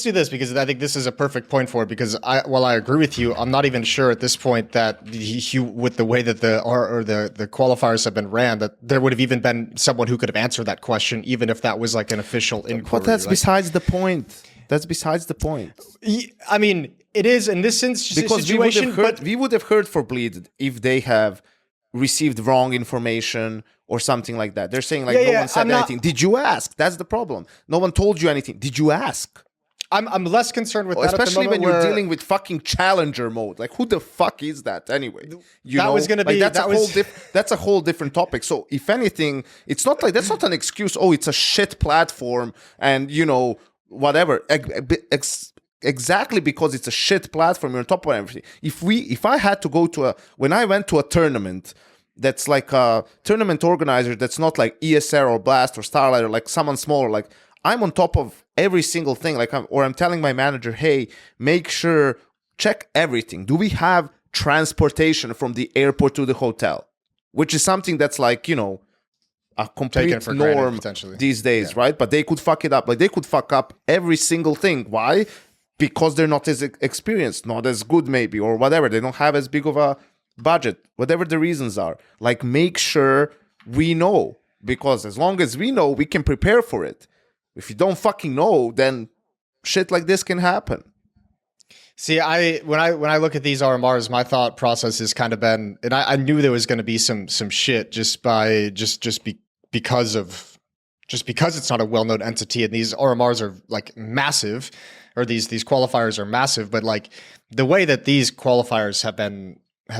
do this, because I think this is a perfect point for it. Because while I agree with you, I'm not even sure at this point that with the way that the qualifiers have been ran, that there would have even been someone who could have answered that question, even if that was like an official inquiry. But that's besides the point. That's besides the point. I mean, it is in this Because situation. we would have heard for Bleed if they have received wrong information or something like that. They're saying like, no one said anything. Did you ask? That's the problem. No one told you anything. Did you ask? I'm less concerned with that, especially at the when moment you're dealing with fucking challenger mode. Like, who the fuck is that anyway? Was going to be that's a whole different topic. So if anything, it's not like, that's not an excuse. Oh, it's a shit platform, and whatever. exactly because it's a shit platform. You're on top of everything. If I had to go to when I went to a tournament that's like a tournament organizer that's not like ESR or Blast or Starlight or like someone smaller, like I'm on top of every single thing. Like I'm telling my manager, hey, make sure, check everything. Do we have transportation from the airport to the hotel? Which is something that's like, a complete norm these days, right? But they could fuck it up. Like they could fuck up every single thing. Why? Because they're not as experienced, not as good maybe, or whatever. They don't have as big of a budget, whatever the reasons are. Like make sure we know, because as long as we know, we can prepare for it. If you don't fucking know, then shit like this can happen. See, when I look at these RMRs, my thought process has kind of been, and I knew there was going to be some shit because it's not a well-known entity, and these RMRs are like massive, or these qualifiers are massive, but like the way that these qualifiers have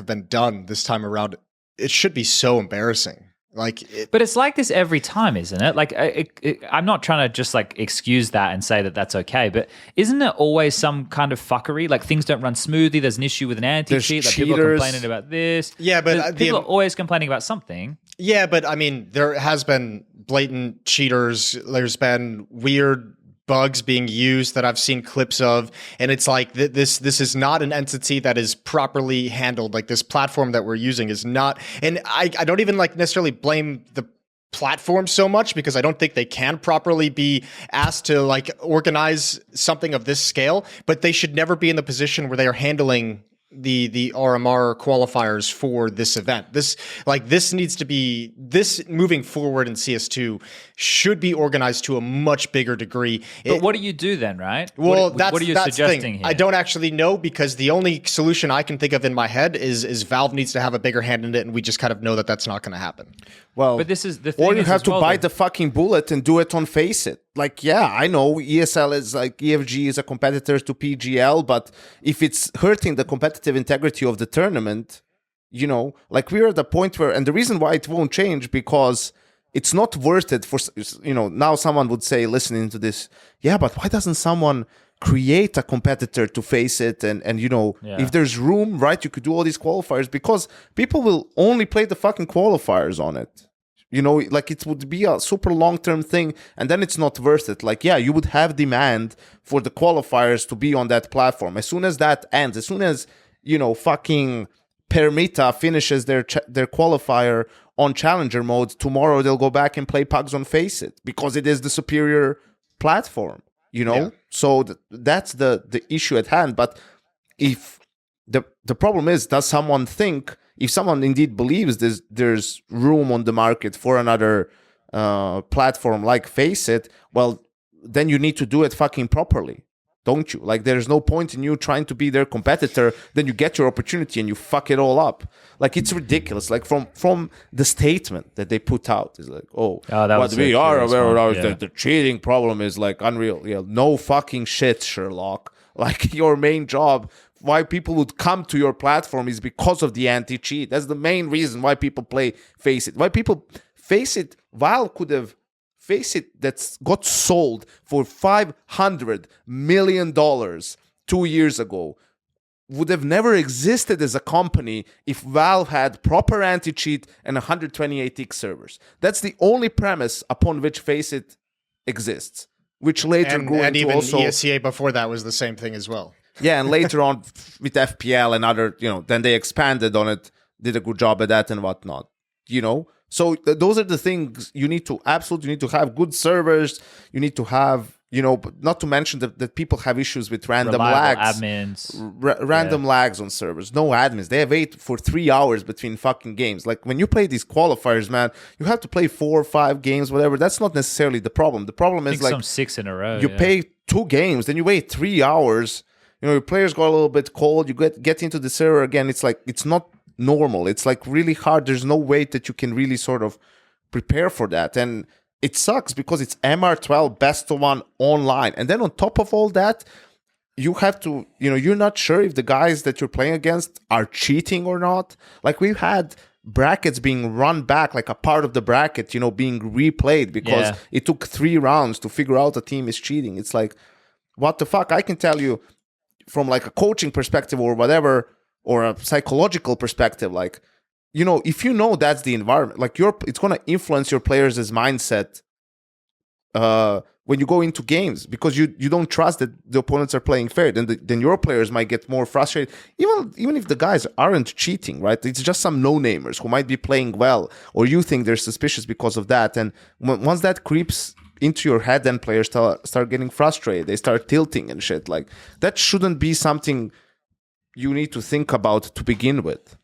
been done this time around, it should be so embarrassing. But it's like this every time, isn't it? Like, I'm not trying to just like excuse that and say that that's okay, but isn't there always some kind of fuckery? Like things don't run smoothly. There's an issue with an anti-cheat. Like people are complaining about this. Yeah, but people are always complaining about something. Yeah, but I mean, there has been blatant cheaters. There's been weird bugs being used that I've seen clips of, and it's like this is not an entity that is properly handled. Like this platform that we're using is not, and I don't even like necessarily blame the platform so much, because I don't think they can properly be asked to like organize something of this scale, but they should never be in the position where they are handling the RMR qualifiers for this event. This needs to be, this moving forward in CS2 should be organized to a much bigger degree. But what do you do then, right? Well, what are you suggesting here? I don't actually know, because the only solution I can think of in my head is Valve needs to have a bigger hand in it, and we just kind of know that that's not going to happen. Well, but this is the thing. Or you have to bite the fucking bullet and do it on Faceit. Like, yeah, I know ESL is like, EFG is a competitor to PGL, but if it's hurting the competitive integrity of the tournament, like we're at the point where, and the reason why it won't change, because it's not worth it for, now someone would say, listening to this, yeah, but why doesn't someone create a competitor to Faceit and if there's room, right, you could do all these qualifiers, because people will only play the fucking qualifiers on it. Like it would be a super long-term thing, and then it's not worth it. Like, yeah, you would have demand for the qualifiers to be on that platform. As soon as that ends, as soon as, fucking Permita finishes their qualifier on challenger mode, tomorrow they'll go back and play pugs on Faceit, because it is the superior platform, Yeah. So that's the issue at hand. But if the problem is, does someone think, if someone indeed believes there's room on the market for another platform like Faceit, well, then you need to do it fucking properly, don't you? Like, there's no point in you trying to be their competitor, then you get your opportunity and you fuck it all up. Like, it's ridiculous. Like, from the statement that they put out is like, what we are aware of is that the cheating problem is like unreal. Yeah, no fucking shit, Sherlock. Like, your main job, why people would come to your platform is because of the anti-cheat. That's the main reason why people play Faceit. Why people Faceit, Valve could have Faceit that's got sold for $500 million 2 years ago would have never existed as a company if Valve had proper anti-cheat and 128x servers. That's the only premise upon which Faceit exists, which later grew into even also... ESCA before that was the same thing as well. Yeah, and later on with FPL and other, then they expanded on it, did a good job at that and whatnot, So those are the things you need to have good servers. You need to have, but not to mention that people have issues with random reliable lags. Admins. Random lags on servers. No admins. They wait for 3 hours between fucking games. Like, when you play these qualifiers, man, you have to play 4 or 5 games, whatever. That's not necessarily the problem. The problem is, like, some 6 in a row. You pay 2 games, then you wait 3 hours. Your players got a little bit cold. You get into the server again. It's like, it's not normal. It's like really hard. There's no way that you can really sort of prepare for that. And it sucks because it's MR12 best of 1 online. And then on top of all that, you have to, you're not sure if the guys that you're playing against are cheating or not. Like, we've had brackets being run back, like a part of the bracket, being replayed because it took 3 rounds to figure out a team is cheating. It's like, what the fuck? I can tell you from like a coaching perspective or whatever, or a psychological perspective, like, you know, if you know that's the environment, like it's going to influence your players' mindset when you go into games, because you don't trust that the opponents are playing fair. Then your players might get more frustrated, even if the guys aren't cheating, right? It's just some no-namers who might be playing well, or you think they're suspicious because of that. And once that creeps into your head, then players start getting frustrated. They start tilting and shit. Like, that shouldn't be something you need to think about to begin with.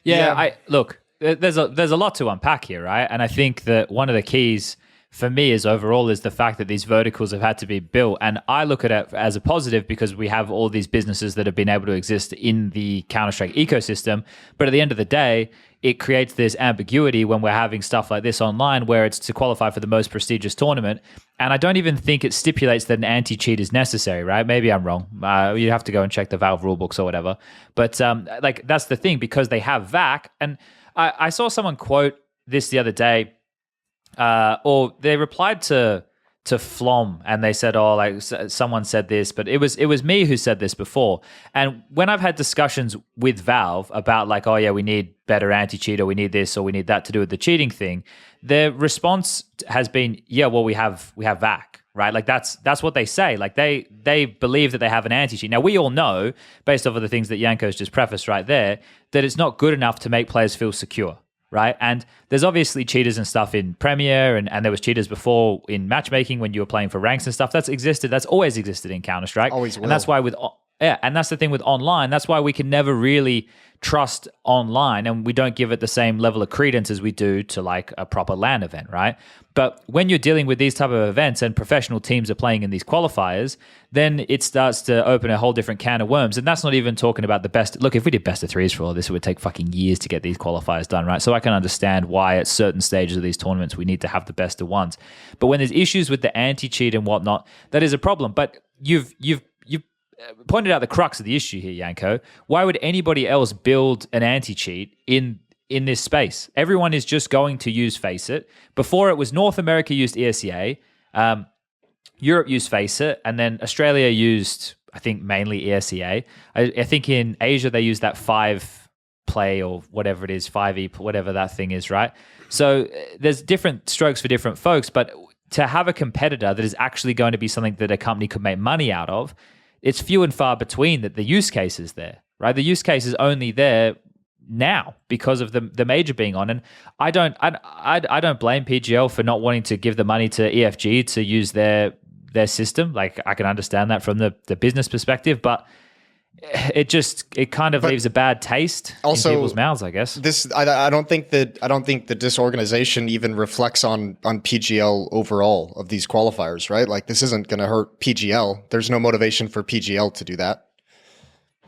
Yeah. Look, there's a lot to unpack here, right? And I think that one of the keys for me is the fact that these verticals have had to be built. And I look at it as a positive because we have all these businesses that have been able to exist in the Counter-Strike ecosystem. But at the end of the day, it creates this ambiguity when we're having stuff like this online, where it's to qualify for the most prestigious tournament. And I don't even think it stipulates that an anti-cheat is necessary, right? Maybe I'm wrong. You have to go and check the Valve rulebooks or whatever. But like, that's the thing, because they have VAC. And I saw someone quote this the other day, or they replied to Flom, and they said, "Oh, like someone said this," but it was me who said this before. And when I've had discussions with Valve about like, "Oh yeah, we need better anti-cheat, or we need this, or we need that to do with the cheating thing," their response has been, "Yeah, well, we have VAC." Right? Like that's what they say. Like they believe that they have an anti-cheat. Now we all know, based off of the things that Yanko's just prefaced right there, that it's not good enough to make players feel secure. Right. And there's obviously cheaters and stuff in Premier, and there was cheaters before in matchmaking when you were playing for ranks and stuff. That's always existed in Counter-Strike. Always will. And that's why and that's the thing with online. That's why we can never really trust online, and we don't give it the same level of credence as we do to like a proper LAN event, right? But when you're dealing with these type of events and professional teams are playing in these qualifiers, then it starts to open a whole different can of worms. And that's not even talking about the best. Look, if we did best of threes for all this, it would take fucking years to get these qualifiers done, right? So I can understand why at certain stages of these tournaments we need to have the best of ones. But when there's issues with the anti-cheat and whatnot, that is a problem. But you've pointed out the crux of the issue here, Yanko. Why would anybody else build an anti-cheat in this space? Everyone is just going to use FACEIT. Before, it was North America used ESEA, Europe used FACEIT, and then Australia used, I think, mainly ESEA. I think in Asia they use that 5-play or whatever it is, 5E, whatever that thing is, right? So there's different strokes for different folks, but to have a competitor that is actually going to be something that a company could make money out of, it's few and far between that the use case is there, right? The use case is only there now because of the major being on. And I don't blame PGL for not wanting to give the money to EFG to use their system. Like, I can understand that from the business perspective, but it kind of leaves a bad taste also in people's mouths, I guess. I don't think that disorganization even reflects on PGL overall of these qualifiers, right? Like, this isn't going to hurt PGL. There's no motivation for PGL to do that.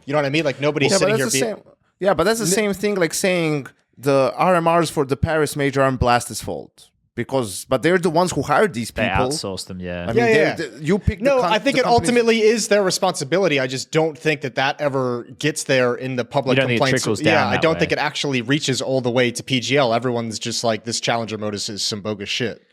You know what I mean? Like, nobody's sitting here. Yeah, but that's the same thing like saying the RMRs for the Paris major aren't Blast's fault. But they're the ones who hired these people. They outsourced them, yeah. I mean, you pick. I think it ultimately is their responsibility. I just don't think that ever gets there in the public complaints. Think it trickles down I don't way. think it actually reaches all the way to PGL. Everyone's just like, this challenger mode is some bogus shit.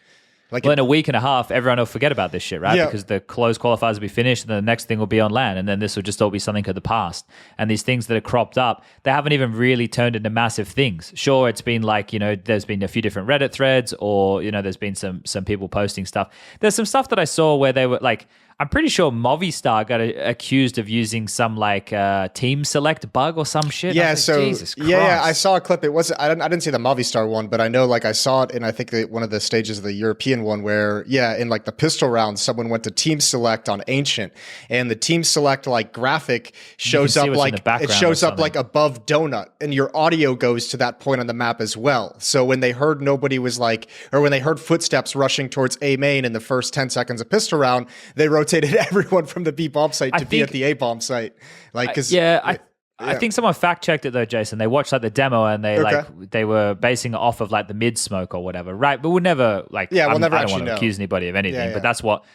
Like, well, in a week and a half, everyone will forget about this shit, right? Yeah. Because the closed qualifiers will be finished, and the next thing will be on LAN, and then this will just all be something of the past. And these things that are cropped up, they haven't even really turned into massive things. Sure, it's been like, there's been a few different Reddit threads, or, there's been some people posting stuff. There's some stuff that I saw where they were like, I'm pretty sure Movistar got accused of using some like team select bug or some shit. Yeah, Jesus Christ. Yeah, I saw a clip. It wasn't. I didn't see the Movistar one, but I know like I saw it in I think one of the stages of the European one where in like the pistol round, someone went to team select on Ancient, and the team select like graphic shows up like it shows up like above donut, and your audio goes to that point on the map as well. So when they heard when they heard footsteps rushing towards A main in the first 10 seconds of pistol round, they rotated everyone from the B bomb site to be at the A bomb site. Like, cause I think someone fact checked it though, Jason. They watched like the demo and they were basing it off of like the mid smoke or whatever, right? But we'll never like. Yeah, we'll never. I don't want to accuse anybody of anything, but that's what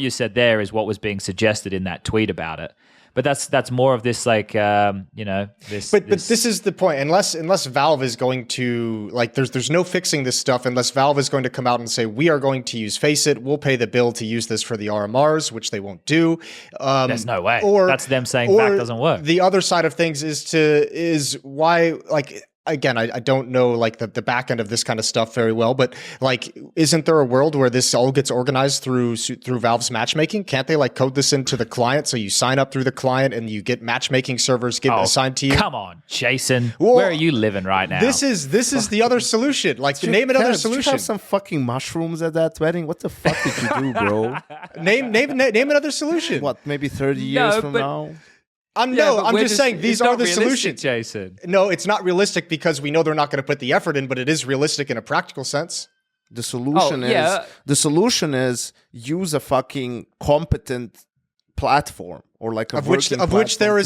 you said there is what was being suggested in that tweet about it. But that's more of this like this. But this is the point. Unless Valve is going to like, there's no fixing this stuff unless Valve is going to come out and say we are going to use Faceit. We'll pay the bill to use this for the RMRs, which they won't do. There's no way. Or that's them saying VAC doesn't work. The other side of things is why like. Again, I don't know like the back end of this kind of stuff very well, but like, isn't there a world where this all gets organized through Valve's matchmaking? Can't they like code this into the client so you sign up through the client and you get matchmaking servers assigned to you? Come on, Jason, where are you living right now? This is the other solution. Like, name another solution. Did you have some fucking mushrooms at that wedding? What the fuck did you do, bro? name another solution. What? Maybe 30 years from now. I'm just saying these are the solutions, Jason. No, it's not realistic because we know they're not going to put the effort in, but it is realistic in a practical sense. The solution is use a fucking competent platform or like a of which there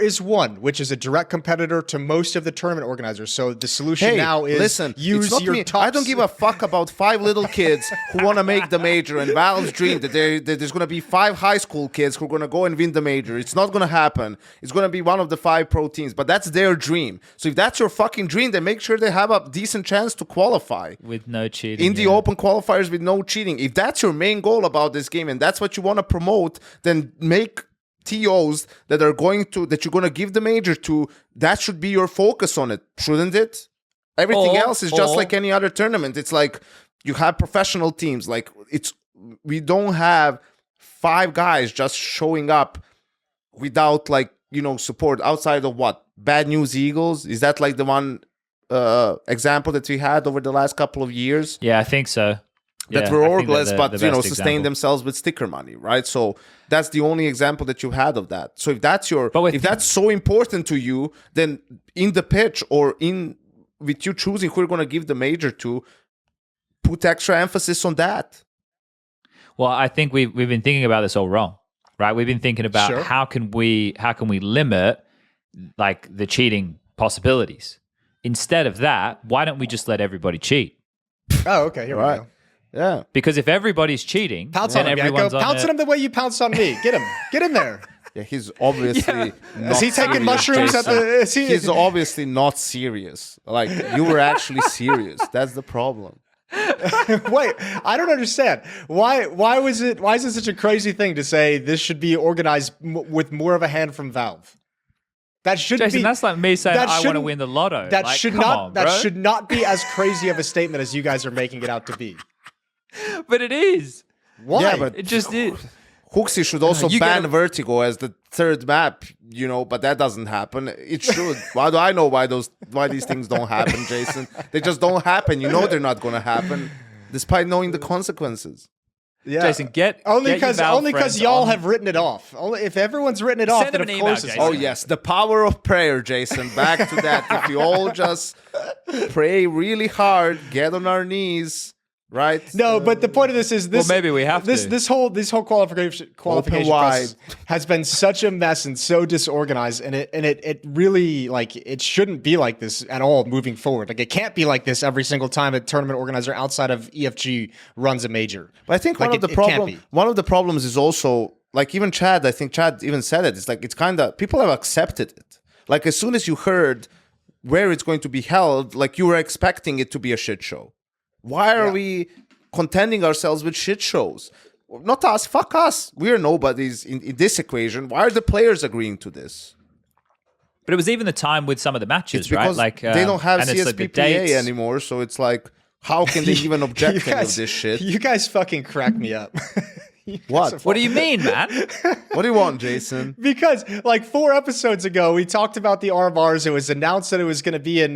is one, which is a direct competitor to most of the tournament organizers. So the solution now is use your tops. I don't give a fuck about 5 little kids who want to make the major and Valve's dream that there's going to be 5 high school kids who are going to go and win the major. It's not going to happen. It's going to be one of the 5 pro teams, but that's their dream. So if that's your fucking dream, then make sure they have a decent chance to qualify with no cheating in the open qualifiers with no cheating. If that's your main goal about this game and that's what you want to promote, then make TOs that you're going to give the major to. That should be your focus on it, shouldn't it? Everything else is just like any other tournament. It's like you have professional teams. Like we don't have 5 guys just showing up without like support outside of what Bad News Eagles. Is that like the one example that we had over the last couple of years? Yeah, I think so. That were orgless, but sustain themselves with sticker money, right? So that's the only example that you had of that. So if that's that's so important to you, then in the pitch or with you choosing who you're going to give the major to, put extra emphasis on that. Well, I think we've been thinking about this all wrong, right? We've been thinking about how can we limit like the cheating possibilities. Instead of that, why don't we just let everybody cheat? Oh, okay, here we go. Yeah, because if everybody's cheating, pounce on him. Pounce on him the way you pounce on me. Get him. Get in there. Yeah, he's obviously not Is he taking mushrooms at the... He's obviously not serious. Like, you were actually serious. That's the problem. Wait, I don't understand. Why is it such a crazy thing to say this should be organized with more of a hand from Valve? That shouldn't Jason, be... that's like me saying I want to win the lotto. That should not be as crazy of a statement as you guys are making it out to be. But it is. Why? Yeah, but it just is. Hooksy should also ban Vertigo as the 3rd map, but that doesn't happen. It should. Why do I know why these things don't happen, Jason? They just don't happen. They're not going to happen, despite knowing the consequences. Yeah, Jason, only because y'all have written it off. Only if everyone's written it off, then of course it's... Oh yes, the power of prayer, Jason. Back to that. If we all just pray really hard, get on our knees. Right? No, but the point of this is this. Well, maybe we have this. to. This whole qualification process has been such a mess and so disorganized, and it really like it shouldn't be like this at all moving forward. Like it can't be like this every single time a tournament organizer outside of EFG runs a major. But I think one of the problems is also like even Chad. I think Chad even said it. It's like it's kind of people have accepted it. Like as soon as you heard where it's going to be held, like you were expecting it to be a shit show. Why are we contending ourselves with shit shows? Not us, fuck us. We are nobodies in this equation. Why are the players agreeing to this? But it was even the time with some of the matches, right? Like they don't have CSPPA anymore, so it's like, how can they even object to this shit? You guys fucking crack me up. What? What do you mean, man? What do you want, Jason? Because like 4 episodes ago, we talked about the RMRs. It was announced that it was going to be in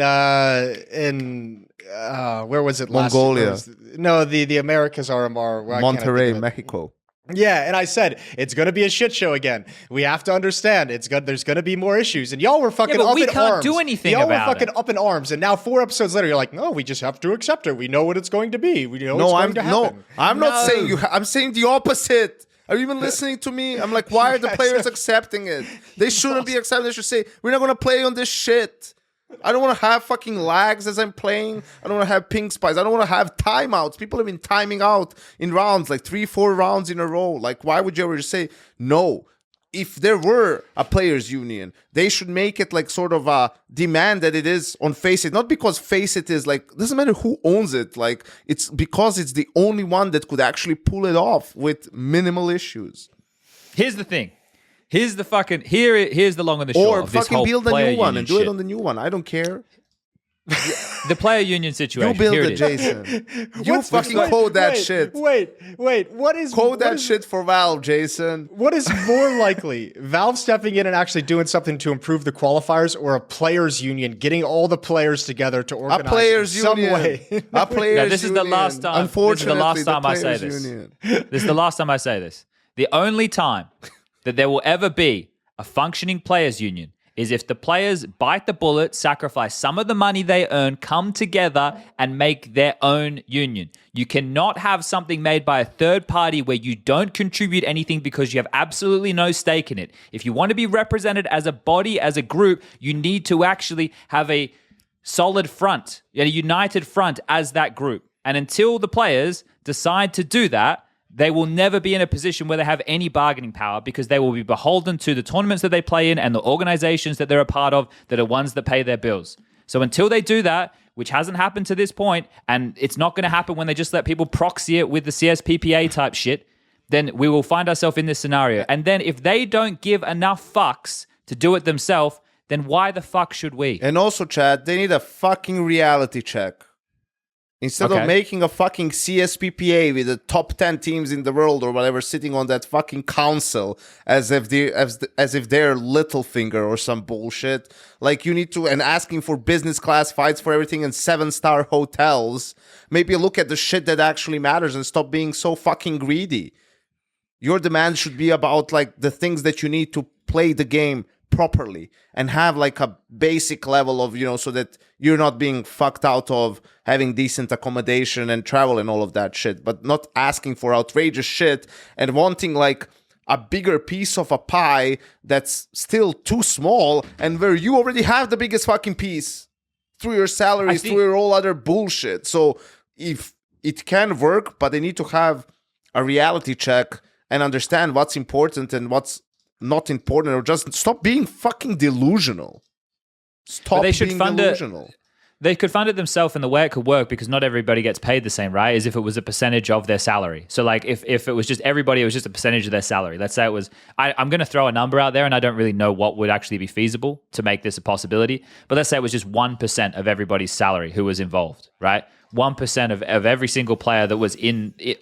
where was it? Mongolia. The Americas RMR. Monterrey, Mexico. Yeah, and I said it's going to be a shit show again. We have to understand there's going to be more issues, and y'all were fucking up in arms. We can't do anything about it. Y'all were fucking up in arms, and now 4 episodes later, you're like, no, we just have to accept it. We know what it's going to be. We know what's going to happen. I'm not saying you. I'm saying the opposite. Are you even listening to me? I'm like, why are the players accepting it? They shouldn't be accepting. They should say, we're not going to play on this shit. I don't want to have fucking lags as I'm playing. I don't want to have ping spikes. I don't want to have timeouts. People have been timing out in rounds, like 3-4 rounds in a row. Like, why would you ever just say, no, if there were a players union, they should make it like sort of a demand that it is on Faceit, not because Faceit is like, doesn't matter who owns it, like it's because it's the only one that could actually pull it off with minimal issues. Here's the thing. Here's the long and the short Or of this fucking whole build a player new one union and do it shit. on the new one. I don't care. The player union situation. You build Here it, is. Jason. You fucking code that shit. Wait. What is Code that shit for Valve, Jason. What is more likely, Valve stepping in and actually doing something to improve the qualifiers, or a players union getting all the players together to organize A players in some union. way? A players Now, this is the union. last time. Unfortunately, this is the last time I say players this. union. This is the last time I say this. The only time that there will ever be a functioning players union is if the players bite the bullet, sacrifice some of the money they earn, come together and make their own union. You cannot have something made by a third party where you don't contribute anything because you have absolutely no stake in it. If you want to be represented as a body, as a group, you need to actually have a solid front, a united front as that group. And until the players decide to do that, they will never be in a position where they have any bargaining power, because they will be beholden to the tournaments that they play in and the organizations that they're a part of that are ones that pay their bills. So until they do that, which hasn't happened to this point, and it's not going to happen when they just let people proxy it with the CSPPA type shit, then we will find ourselves in this scenario. And then if they don't give enough fucks to do it themselves, then why the fuck should we? And also, Chad, they need a fucking reality check. Instead of making a fucking CSPPA with the top 10 teams in the world or whatever sitting on that fucking council as if they're Littlefinger or some bullshit. Like, you need to, and asking for business class flights for everything in 7-star hotels. Maybe look at the shit that actually matters and stop being so fucking greedy. Your demand should be about like the things that you need to play the game properly and have like a basic level of, you know, so that you're not being fucked out of having decent accommodation and travel and all of that shit, but not asking for outrageous shit and wanting like a bigger piece of a pie that's still too small and where you already have the biggest fucking piece through your salaries, through your all other bullshit. So if it can work, but they need to have a reality check and understand what's important and what's not important, or just stop being fucking delusional. Stop being delusional. They could fund it themselves, and the way it could work, because not everybody gets paid the same, right, is if it was a percentage of their salary. So like if it was just everybody, it was just a percentage of their salary. Let's say it was, I'm going to throw a number out there, and I don't really know what would actually be feasible to make this a possibility, but let's say it was just 1% of everybody's salary who was involved, right? 1% of every single player that was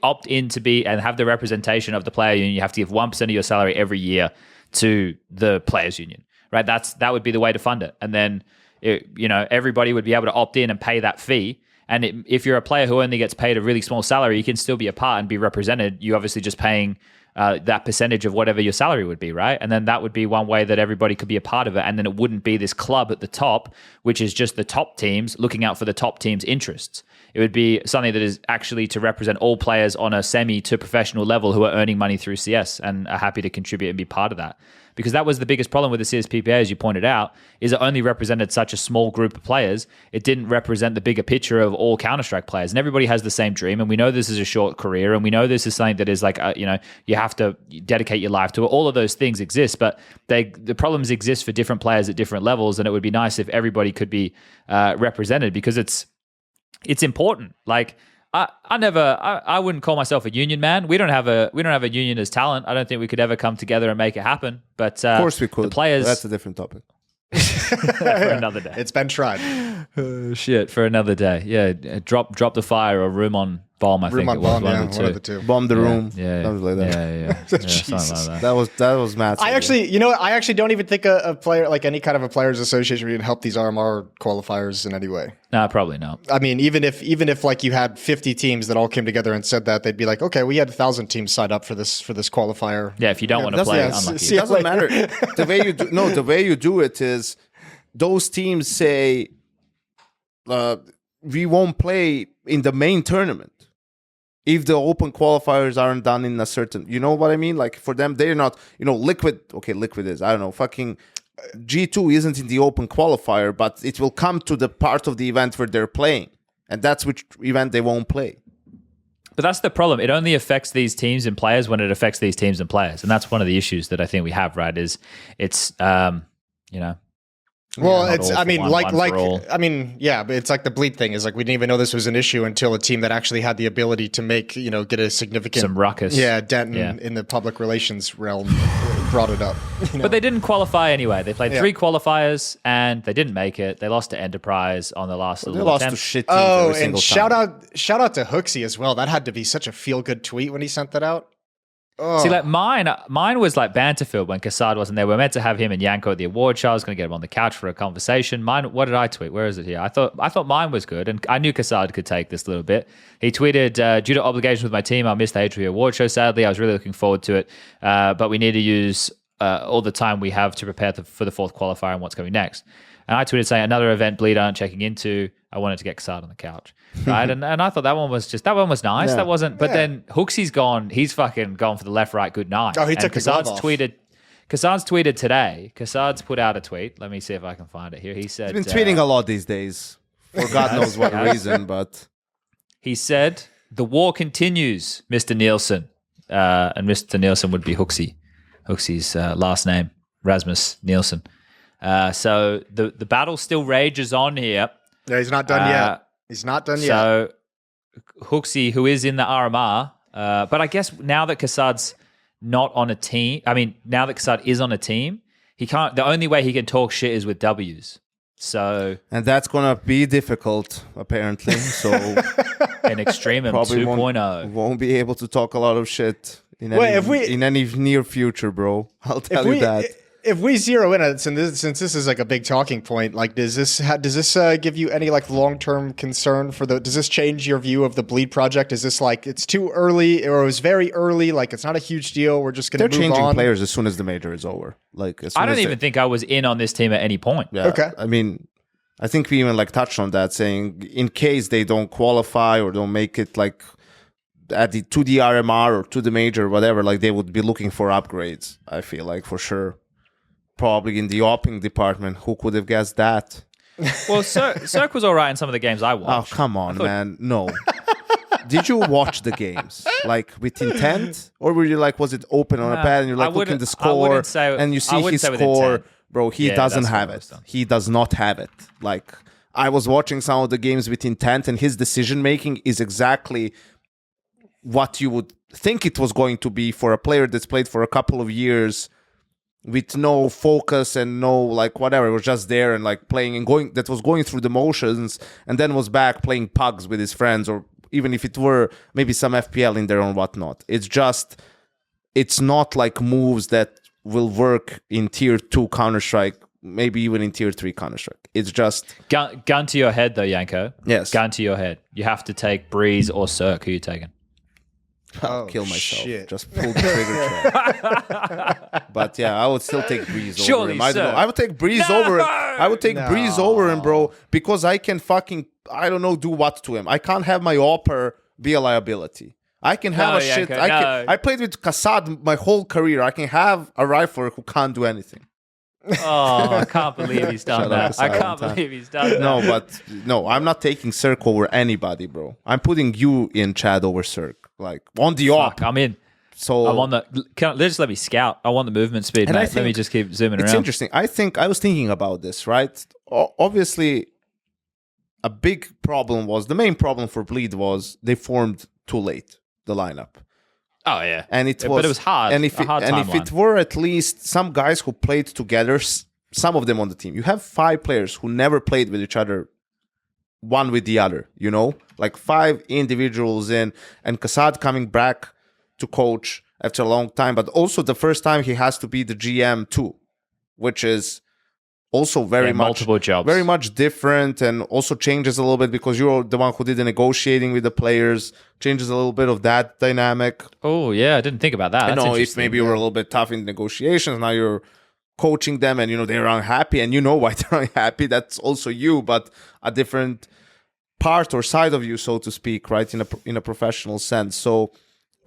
opt in to be and have the representation of the player union. You have to give 1% of your salary every year to the players union, right? That would be the way to fund it. And then, everybody would be able to opt in and pay that fee. And if you're a player who only gets paid a really small salary, you can still be a part and be represented. You obviously just paying that percentage of whatever your salary would be, right? And then that would be one way that everybody could be a part of it. And then it wouldn't be this club at the top, which is just the top teams looking out for the top teams' interests. It would be something that is actually to represent all players on a semi to professional level who are earning money through CS and are happy to contribute and be part of that. Because that was the biggest problem with the CSPPA, as you pointed out, is it only represented such a small group of players. It didn't represent the bigger picture of all Counter-Strike players. And everybody has the same dream. And we know this is a short career. And we know this is something that is like, you have to dedicate your life to it. All of those things exist. But the problems exist for different players at different levels. And it would be nice if everybody could be represented, because it's important. Like, I wouldn't call myself a union man. We don't have a union as talent. I don't think we could ever come together and make it happen. But of course we could. The players, that's a different topic. For another day. It's been tried. Shit, for another day. Yeah, drop the fire or room on bomb. I think it was one of the two. Bomb the room. Yeah, something like that. Yeah, something like that. That was Matt's I actually don't even think a player, like any kind of a players association, would help these RMR qualifiers in any way. No, probably not. I mean, even if like you had 50 teams that all came together and said that, they'd be like, okay, we had 1,000 teams signed up for this qualifier. Yeah, if you don't want to play, unlucky. It doesn't matter. The way you do it is those teams say, we won't play in the main tournament if the open qualifiers aren't done in a certain, you know what I mean? Like for them, they're not, Liquid is, I don't know, fucking G2 isn't in the open qualifier, but it will come to the part of the event where they're playing. And that's which event they won't play. But that's the problem. It only affects these teams and players when it affects these teams and players. And that's one of the issues that I think we have, right? Is it's, you know, Well, not it's, all I for mean, one, one for all. I mean, yeah, but it's like the bleed thing is like, we didn't even know this was an issue until a team that actually had the ability to make, get a significant, Some ruckus. dent in the public relations realm brought it up. But they didn't qualify anyway. They played 3 qualifiers and they didn't make it. They lost to Enterprise on the last They little lost attempt. to shit teams Oh, every and single time. shout out to Hooksy as well. That had to be such a feel good tweet when he sent that out. Oh. See, like mine was like banter-filled when Kassad wasn't there. We were meant to have him and Yanko at the award show. I was going to get him on the couch for a conversation. Mine, what did I tweet? Where is it here? I thought mine was good, and I knew Kassad could take this a little bit. He tweeted, due to obligations with my team, I missed the HLTV Awards Show, sadly. I was really looking forward to it, but we need to use all the time we have to prepare for the 4th qualifier and what's coming next. And I tweeted saying, another event Bleed aren't checking into. I wanted to get Kassad on the couch. Right? and I thought that one was nice. Yeah. That wasn't, but then Hooksy's gone. He's fucking gone for the left, right, good night. Oh, he And took his glove off. Kassad's tweeted today. Kassad's put out a tweet. Let me see if I can find it here. He said, He's been tweeting a lot these days. For God knows what reason, but... he said, the war continues, Mr. Nielsen. And Mr. Nielsen would be Hooksy. Hooksy's last name, Rasmus Nielsen. So the battle still rages on here. Yeah, he's not done yet. He's not done yet. So Hooksy, who is in the RMR, but I guess now that Kassad's not on a team, now that Kassad is on a team, he can't. The only way he can talk shit is with W's. So And that's going to be difficult, apparently. So an Extreme probably 2.0. won't be able to talk a lot of shit in Wait, in any near future, bro. I'll tell you that. If we zero in on it, since this is like a big talking point, like does this give you any like long-term concern does this change your view of the Bleed project? Is this like it's too early or it was very early, like it's not a huge deal, we're just going to They're move changing on? players as soon as the major is over. Like as soon I don't as even think I was in on this team at any point. Yeah. Okay. I mean, I think we even like touched on that, saying in case they don't qualify or don't make it like to the RMR or to the major, whatever, like they would be looking for upgrades. I feel like for sure. Probably in the opping department. Who could have guessed that? Well, Cirque was all right in some of the games I Oh, watched. come on, man. No. Did you watch the games? Like with intent? Or were you like, was it open on a pad and you're I like looking wouldn't- the I score wouldn't say- and you I see wouldn't his say with score? intent. Bro, he Yeah, doesn't that's have what I it. was done. He does not have it. Like, I was watching some of the games with intent and his decision making is exactly what you would think it was going to be for a player that's played for a couple of years with no focus and no like whatever. It was just there and like playing and going through the motions and then was back playing pugs with his friends, or even if it were maybe some FPL in there and whatnot. It's not like moves that will work in tier 2 Counter-Strike, maybe even in tier 3 Counter-Strike. It's just Gun to your head, though, Yanko. Yes. Gun to your head. You have to take Breeze or Cirque. Who are you taking? I'll kill myself. shit. Just pull the trigger track. But yeah, I would still take Breeze over Surely, him. I don't know. sir. I would take Breeze over him. I would take Breeze over him, bro, because I can fucking, I don't know, do what to him. I can't have my Opper be a liability. I can have No, a shit. Yanko, no. I played with Kassad my whole career. I can have a rifler who can't do anything. Oh, I can't believe he's done Shut up, that. I Kassad, can't one believe he's done that. No, but no, I'm not taking Cirque over anybody, bro. I'm putting you in Chad over Cirque. Like on the op. Fuck, I'm in. So I'm on the. Just let me scout. I want the movement speed, And I mate. Let me think just keep zooming it's around. interesting. I was thinking about this, right? Obviously, a big problem was the main problem for Bleed was they formed too late the lineup, Oh yeah, and it But was it was hard. And if a hard if it timeline. were at least some guys who played together, some of them on the team, you have 5 players who never played with each other, one with the other. You know, like 5 individuals in, and Kassad coming back to coach after a long time, but also the first time he has to be the GM too, which is also very much multiple jobs. very much different, and also changes a little bit because you're the one who did the negotiating with the players. Changes a little bit of that dynamic. Oh yeah, I didn't think about that. I That's know if interesting. maybe you were a little bit tough in negotiations, now you're coaching them, and they're unhappy, and you know why they're unhappy. That's also you, but a different part or side of you, so to speak, right? In a professional sense. So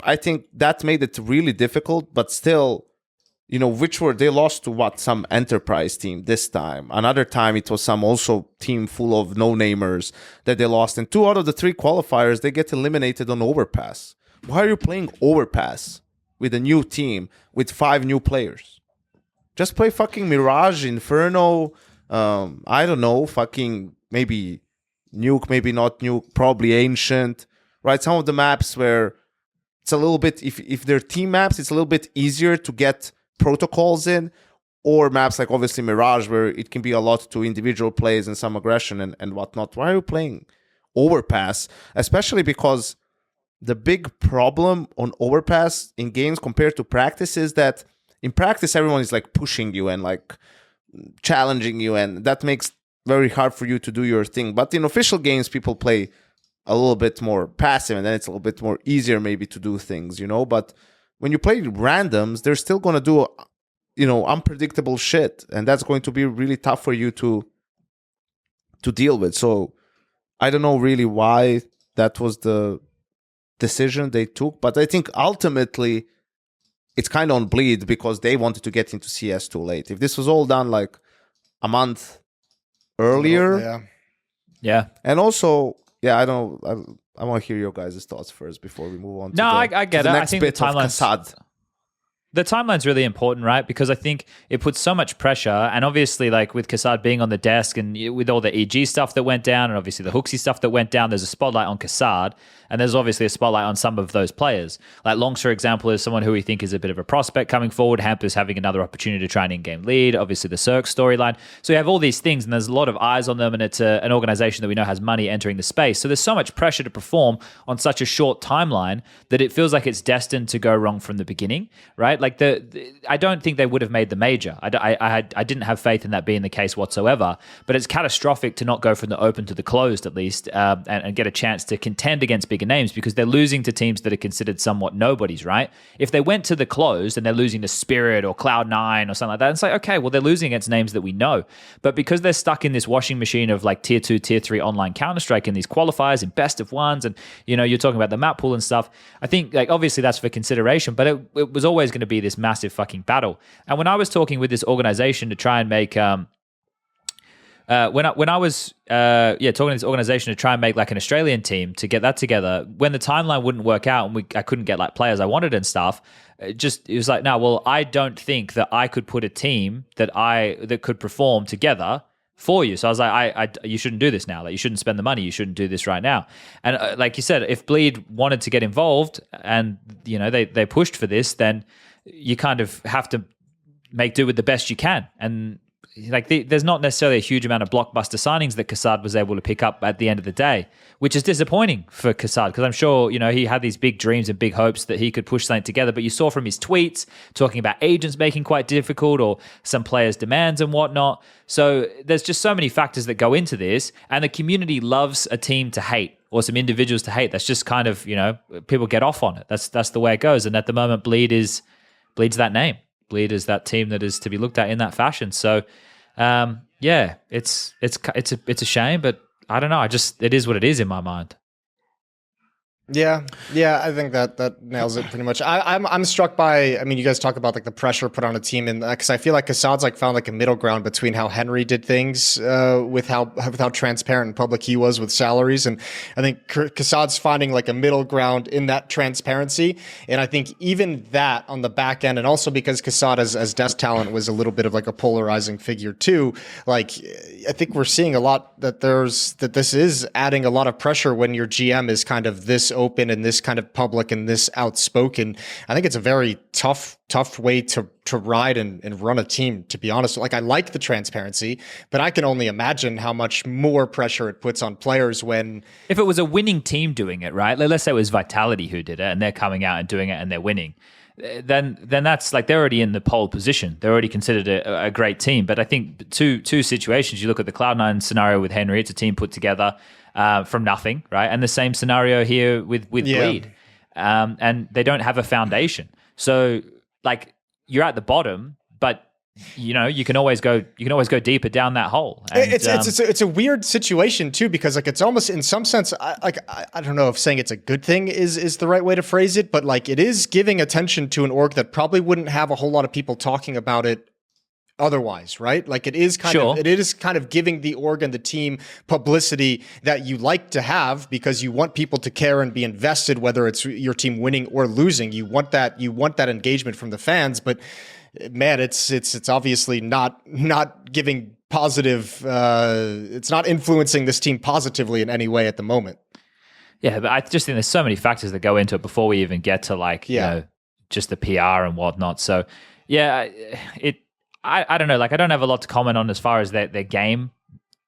I think that made it really difficult, but still, they lost to some enterprise team this time. Another time it was some also team full of no-namers that they lost. And 2 out of the 3 qualifiers, they get eliminated on overpass. Why are you playing overpass with a new team with 5 new players? Just play fucking Mirage, Inferno, I don't know, fucking maybe Nuke, maybe not Nuke, probably Ancient, right? Some of the maps where it's a little bit, if they're team maps, it's a little bit easier to get protocols in, or maps like obviously Mirage, where it can be a lot to individual plays and some aggression and whatnot. Why are you playing overpass? Especially because the big problem on overpass in games compared to practice is that in practice, everyone is like pushing you and like challenging you, and that makes very hard for you to do your thing. But in official games, people play a little bit more passive, and then it's a little bit more easier maybe to do things, but when you play randoms, they're still going to do, unpredictable shit. And that's going to be really tough for you to deal with. So I don't know really why that was the decision they took. But I think ultimately it's kind of on Bleed because they wanted to get into CS too late. If this was all done like a month earlier. Yeah. And also, I don't know. I want to hear your guys' thoughts first before we move on. I get it. Next I think bit the of Kassad. The timeline's really important, right? Because I think it puts so much pressure, and obviously, like with Kassad being on the desk and with all the EG stuff that went down, and obviously the Hooksy stuff that went down, there's a spotlight on Kassad, and there's obviously a spotlight on some of those players. Like Longs, for example, is someone who we think is a bit of a prospect coming forward. Hampers having another opportunity to try an in-game lead. Obviously, the Cirque storyline. So you have all these things, and there's a lot of eyes on them, and it's an organization that we know has money entering the space. So there's so much pressure to perform on such a short timeline that it feels like it's destined to go wrong from the beginning, right? Like I don't think they would have made the major. I didn't have faith in that being the case whatsoever. But it's catastrophic to not go from the open to the closed at least, and get a chance to contend against bigger names because they're losing to teams that are considered somewhat nobodies, right? If they went to the closed and they're losing to Spirit or Cloud9 or something like that, it's like, okay, well, they're losing against names that we know. But because they're stuck in this washing machine of like tier 2, tier 3 online Counter-Strike in these qualifiers and best of ones, and you're talking about the map pool and stuff, I think like obviously that's for consideration, but it was always going to be this massive fucking battle. And when I was talking with this organization to try and make talking to this organization to try and make like an Australian team to get that together, when the timeline wouldn't work out and I couldn't get like players I wanted and stuff, it was like, no, well, I don't think that I could put a team that could perform together for you. So I was like, you shouldn't do this now. Like, you shouldn't spend the money. You shouldn't do this right now. And like you said, if Bleed wanted to get involved and they pushed for this, then you kind of have to make do with the best you can. And like there's not necessarily a huge amount of blockbuster signings that Kassad was able to pick up at the end of the day, which is disappointing for Kassad because I'm sure he had these big dreams and big hopes that he could push something together. But you saw from his tweets talking about agents making quite difficult or some players' demands and whatnot. So there's just so many factors that go into this, and the community loves a team to hate or some individuals to hate. That's just kind of people get off on it. That's the way it goes. And at the moment, Bleed's that name. Bleed is that team that is to be looked at in that fashion. So, it's a shame, but I don't know. It is what it is in my mind. Yeah, I think that nails it pretty much. I'm struck by, I mean, you guys talk about like the pressure put on a team, and because I feel like Kassad's like found like a middle ground between how Henry did things with how transparent and public he was with salaries, and I think Kassad's finding like a middle ground in that transparency, and I think even that on the back end, and also because Kassad as desk talent was a little bit of like a polarizing figure too, like I think we're seeing a lot that this is adding a lot of pressure when your GM is kind of this open and this kind of public and this outspoken. I think it's a very tough way to ride and run a team, to be honest. Like, I like the transparency, but I can only imagine how much more pressure it puts on players when... If it was a winning team doing it, right? Let's say it was Vitality who did it and they're coming out and doing it and they're winning. Then that's like they're already in the pole position. They're already considered a great team. But I think two situations, you look at the Cloud9 scenario with Henry, it's a team put together from nothing, right? And the same scenario here with Bleed. And they don't have a foundation. So like you're at the bottom, but you can always go deeper down that hole. And, it's a weird situation too, because like it's almost in some sense, I don't know if saying it's a good thing is the right way to phrase it, but like it is giving attention to an org that probably wouldn't have a whole lot of people talking about it otherwise, right? Like it is kind of giving the org and the team publicity that you like to have, because you want people to care and be invested, whether it's your team winning or losing. You want that engagement from the fans, but man, it's obviously not giving positive. It's not influencing this team positively in any way at the moment. Yeah, but I just think there's so many factors that go into it before we even get to just the PR and whatnot. So yeah, I don't know. Like I don't have a lot to comment on as far as their game,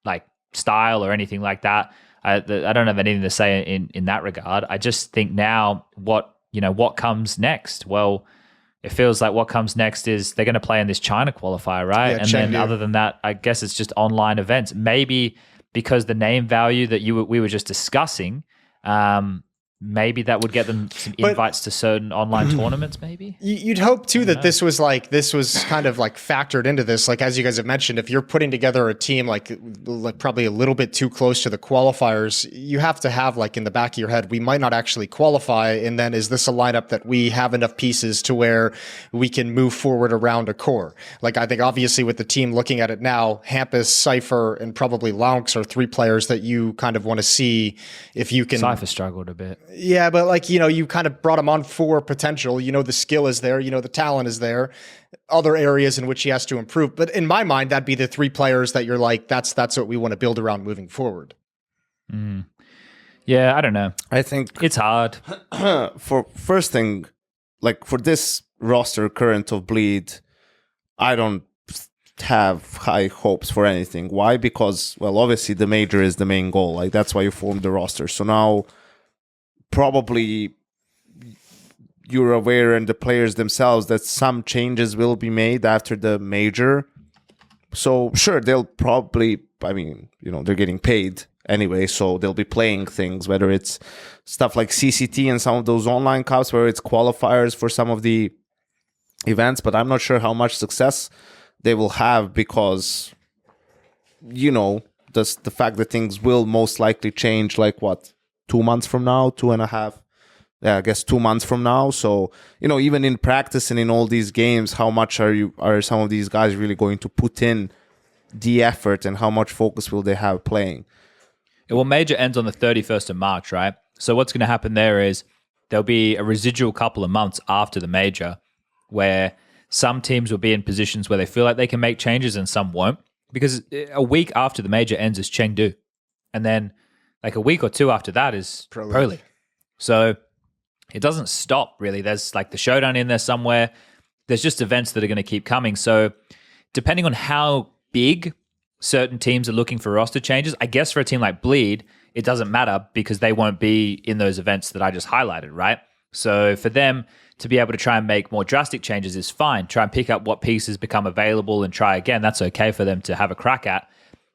like style or anything like that. I don't have anything to say in that regard. I just think now what comes next. Well, it feels like what comes next is they're going to play in this China qualifier, right? And then other than that, I guess it's just online events. Maybe because the name value that we were just discussing, maybe that would get them some invites to certain online tournaments, maybe. You'd hope too that this was kind of like factored into this. Like, as you guys have mentioned, if you're putting together a team like probably a little bit too close to the qualifiers, you have to have like in the back of your head, we might not actually qualify. And then is this a lineup that we have enough pieces to where we can move forward around a core? Like, I think obviously with the team looking at it now, Hampus, Cypher, and probably Launx are three players that you kind of want to see if you can. Cypher struggled a bit. Yeah, but like, you kind of brought him on for potential. The skill is there. The talent is there. Other areas in which he has to improve. But in my mind, that'd be the three players that you're like, that's what we want to build around moving forward. Mm. Yeah, I don't know. I think it's hard. For first thing, like for this roster current of Bleed, I don't have high hopes for anything. Why? Because, well, obviously the major is the main goal. Like that's why you formed the roster. So now probably you're aware, and the players themselves, that some changes will be made after the major. So sure, they'll probably, they're getting paid anyway, so they'll be playing things, whether it's stuff like CCT and some of those online cups, where it's qualifiers for some of the events, but I'm not sure how much success they will have, because, the fact that things will most likely change, like what, 2 months from now, 2.5, yeah, I guess 2 months from now. So, even in practice and in all these games, how much are some of these guys really going to put in the effort, and how much focus will they have playing? Well, major ends on the 31st of March, right? So what's going to happen there is there'll be a residual couple of months after the major where some teams will be in positions where they feel like they can make changes and some won't, because a week after the major ends is Chengdu. And then like a week or two after that is Pro League. So it doesn't stop, really. There's like the showdown in there somewhere. There's just events that are going to keep coming. So depending on how big certain teams are looking for roster changes, I guess for a team like Bleed, it doesn't matter because they won't be in those events that I just highlighted, right? So for them to be able to try and make more drastic changes is fine. Try and pick up what pieces become available and try again. That's okay for them to have a crack at.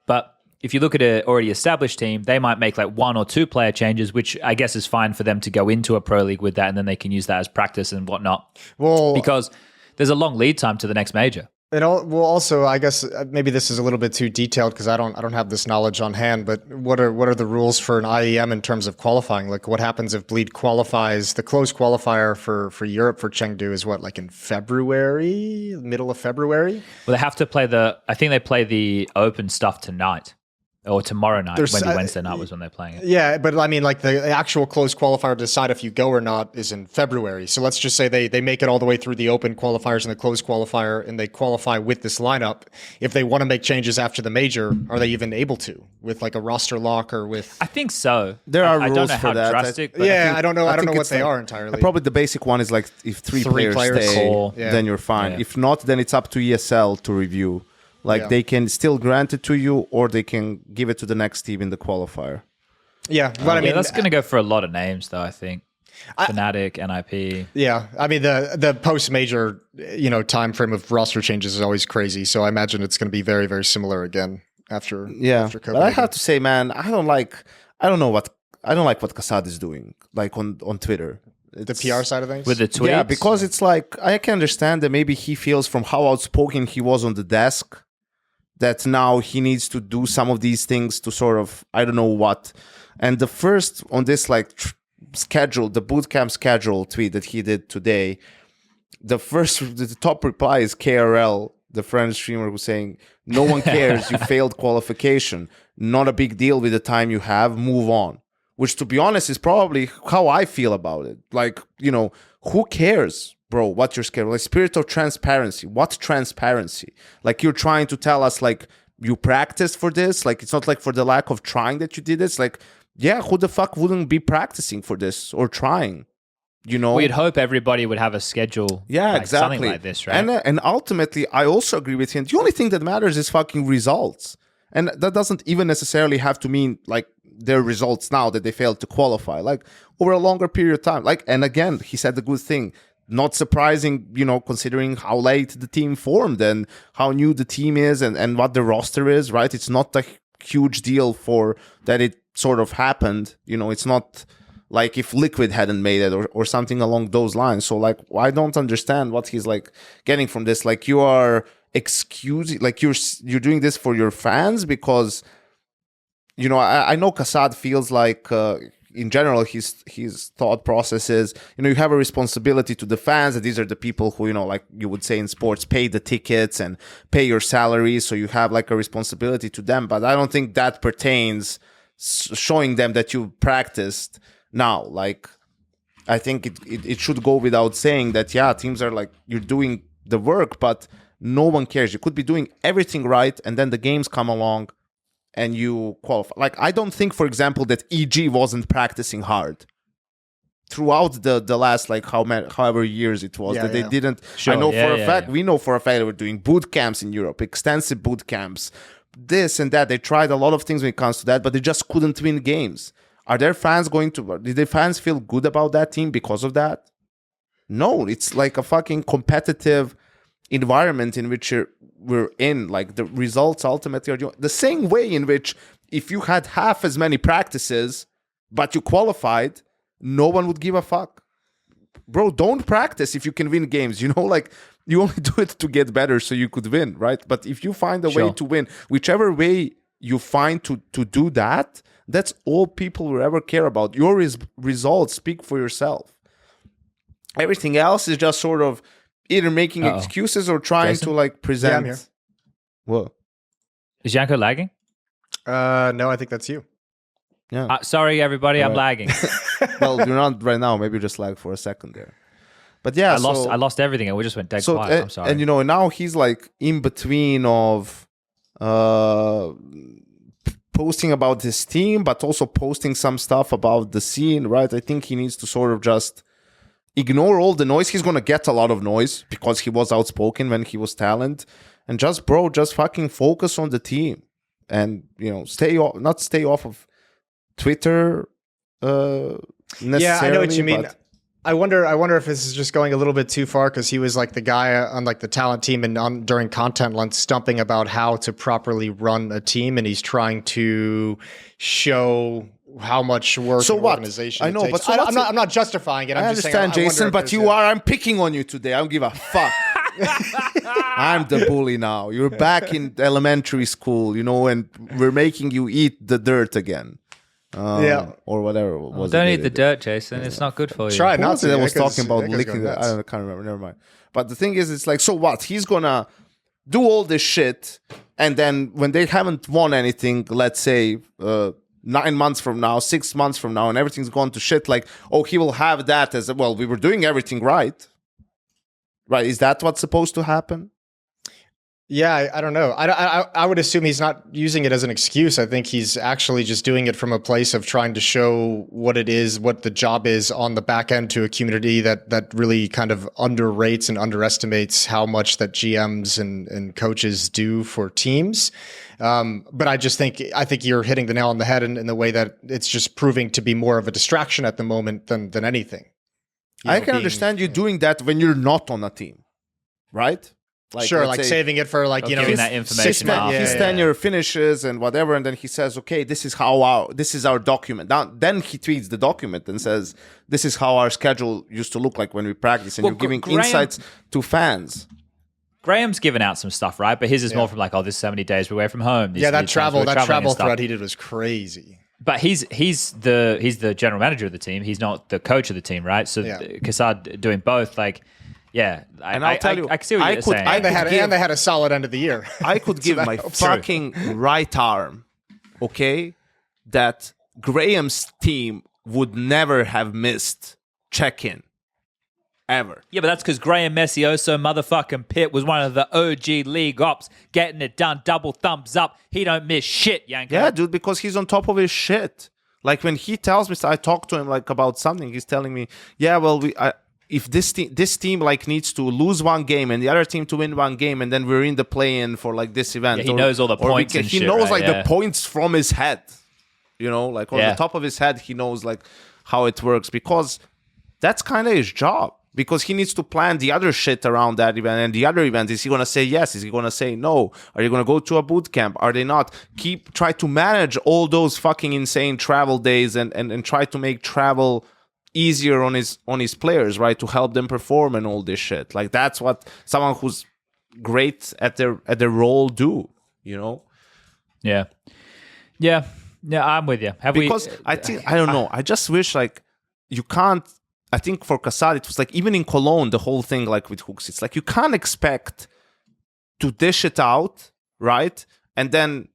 But if you look at an already established team, they might make like 1 or 2 player changes, which I guess is fine for them to go into a pro league with that, and then they can use that as practice and whatnot. Well, because there's a long lead time to the next major. And also, I guess maybe this is a little bit too detailed because I don't have this knowledge on hand. But what are the rules for an IEM in terms of qualifying? Like, what happens if Bleed qualifies? The closed qualifier for Europe for Chengdu is what, like in February, middle of February? Well, they have to play I think they play the open stuff tonight. Or tomorrow night, maybe Wednesday night was when they're playing it. Yeah, but I mean, like the actual closed qualifier to decide if you go or not is in February. So let's just say they make it all the way through the open qualifiers and the closed qualifier, and they qualify with this lineup. If they want to make changes after the major, are they even able to with like a roster lock or with? I think so. There are rules I don't know for how that. drastic. I don't know what they are entirely. Probably the basic one is like if three players stay, then you're fine. Yeah. If not, then it's up to ESL to review. They can still grant it to you, or they can give it to the next team in the qualifier. Yeah, but I mean, that's going to go for a lot of names, though. I think Fnatic, NIP. Yeah, I mean the post major time frame of roster changes is always crazy. So I imagine it's going to be very, very similar again after. After but I have to say, man, I don't like what Kassad is doing, like on Twitter. The PR side of things? with the tweets. Yeah, because it's like, I can understand that maybe he feels from how outspoken he was on the desk that now he needs to do some of these things to sort of, I don't know what. And the first on this like schedule, the bootcamp schedule tweet that he did today, the top reply is KRL, the French streamer, who's saying, no one cares, you failed qualification. Not a big deal with the time you have, move on. Which, to be honest, is probably how I feel about it. Like, you know, who cares, bro, what your schedule? Like, spirit of transparency. What transparency? Like, you're trying to tell us, like, you practiced for this? Like, it's not like for the lack of trying that you did this. Like, yeah, who the fuck wouldn't be practicing for this or trying? You know? We'd hope everybody would have a schedule. Yeah, like, exactly. Something like this, right? And ultimately, I also agree with him. The only thing that matters is fucking results. And that doesn't even necessarily have to mean, like, their results now that they failed to qualify, like over a longer period of time. Like, and again, he said the good thing, not surprising, you know, considering how late the team formed and how new the team is and what the roster is, right? It's not a huge deal for that it sort of happened. You know, it's not like if Liquid hadn't made it or something along those lines. So like, I don't understand what he's like getting from this. Like, you are excusing, like you're doing this for your fans because, you know, I know Kassad feels like, in general, his thought process is, you know, you have a responsibility to the fans, that these are the people who, you know, like you would say in sports, pay the tickets and pay your salaries, so you have like a responsibility to them. But I don't think that pertains showing them that you practiced now. Like, I think it should go without saying that, yeah, teams are like, you're doing the work, but no one cares. You could be doing everything right, and then the games come along and you qualify. Like, I don't think, for example, that EG wasn't practicing hard throughout the last, like, however years it was, they didn't. Sure, I know for a fact, yeah. we know for a fact they were doing boot camps in Europe, extensive boot camps, this and that. They tried a lot of things when it comes to that, but they just couldn't win games. Did their fans feel good about that team because of that? No, it's like a fucking competitive environment in which we're in. Like, the results ultimately are the same way in which if you had half as many practices but you qualified, no one would give a fuck. Bro, don't practice if you can win games. You know, like, you only do it to get better so you could win, right? But if you find a way to win, whichever way you find to do that, that's all people will ever care about. Your results speak for yourself. Everything else is just sort of either making excuses or trying to, like, present. Yeah, I'm here. Whoa. Is Janko lagging? No, I think that's you. Yeah. Sorry, everybody, I'm lagging. Well, you're not right now. Maybe just lag for a second there. But yeah, I lost everything, and we just went dead quiet. I'm sorry. And you know, now he's like in between of posting about his team, but also posting some stuff about the scene, right? I think he needs to sort of just ignore all the noise. He's going to get a lot of noise because he was outspoken when he was talent. And just fucking focus on the team. And, you know, not stay off of Twitter necessarily. Yeah, I know what you mean. I wonder if this is just going a little bit too far, because he was like the guy on like the talent team and during content lunch stumping about how to properly run a team, and he's trying to show how much work and organization. I know, takes. but I'm not justifying it. I understand, Jason, but I'm picking on you today. I don't give a fuck. I'm the bully now. You're back in elementary school, you know, and we're making you eat the dirt again. Or whatever. Don't eat the dirt, Jason. It's not good for you. Try not to. I was talking about licking it. I can't remember. Never mind. But the thing is, it's like, so what? He's gonna do all this shit, and then when they haven't won anything, let's say 9 months from now, 6 months from now, and everything's gone to shit, like, oh, he will have that as well. We were doing everything right. Right? Is that what's supposed to happen? Yeah, I don't know. I would assume he's not using it as an excuse. I think he's actually just doing it from a place of trying to show what it is, what the job is on the back end to a community that really kind of underrates and underestimates how much that GMs and coaches do for teams. But I think you're hitting the nail on the head in the way that it's just proving to be more of a distraction at the moment than anything. I can understand you doing that when you're not on a team, right? Like, sure, let's like say, saving it for like, giving that information out. his tenure finishes and whatever, and then he says, okay, this is our document. Then he tweets the document and says, this is how our schedule used to look like when we practice, and you're giving insights to fans. Graham's given out some stuff, right? But his is more from like, this is so many days we're away from home. That travel thread he did was crazy. But he's the general manager of the team. He's not the coach of the team, right? So Kassad doing both, like, and I'll tell you, I can see what you're saying. And they had a solid end of the year. I could give my fucking right arm, okay, that Graham's team would never have missed check-in. Ever. Yeah, but that's because Graham Messioso motherfucking Pitt was one of the OG league ops getting it done. Double thumbs up. He don't miss shit, Yanko. Yeah, dude, because he's on top of his shit. Like when he tells me, I talk to him like about something. He's telling me, if this team like needs to lose one game and the other team to win one game, and then we're in the play-in for like this event. Yeah, he knows all the points. He knows the points from his head. You know, like on the top of his head, he knows like how it works, because that's kind of his job. Because he needs to plan the other shit around that event. And the other event, is he going to say yes? Is he going to say no? Are you going to go to a boot camp? Are they not? Try to manage all those fucking insane travel days and try to make travel easier on his players, right? To help them perform and all this shit. Like, that's what someone who's great at their role do, you know? Yeah. Yeah. Yeah, I'm with you. I don't know. I just wish, like, you can't. I think for Kassad, it was like, even in Cologne, the whole thing, like with hooks, it's like you can't expect to dish it out, right? And then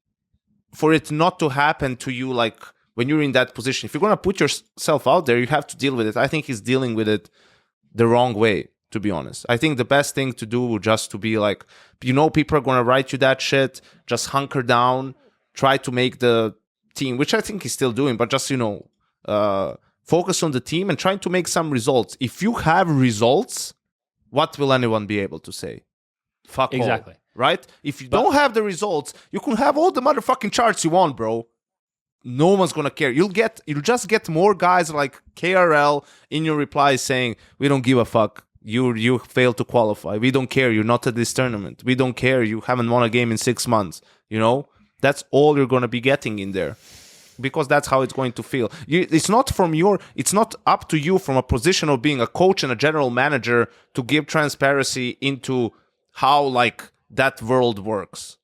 for it not to happen to you, like when you're in that position. If you're going to put yourself out there, you have to deal with it. I think he's dealing with it the wrong way, to be honest. I think the best thing to do would just to be like, people are going to write you that shit. Just hunker down, try to make the team, which I think he's still doing, but just, focus on the team and trying to make some results. If you have results, what will anyone be able to say? Fuck exactly. All, right? If you don't have the results, you can have all the motherfucking charts you want, bro. No one's gonna care. You'll just get more guys like KRL in your replies saying, we don't give a fuck. You failed to qualify. We don't care. You're not at this tournament. We don't care. You haven't won a game in 6 months. That's all you're gonna be getting in there. Because that's how it's going to feel. It's not up to you from a position of being a coach and a general manager to give transparency into how like that world works.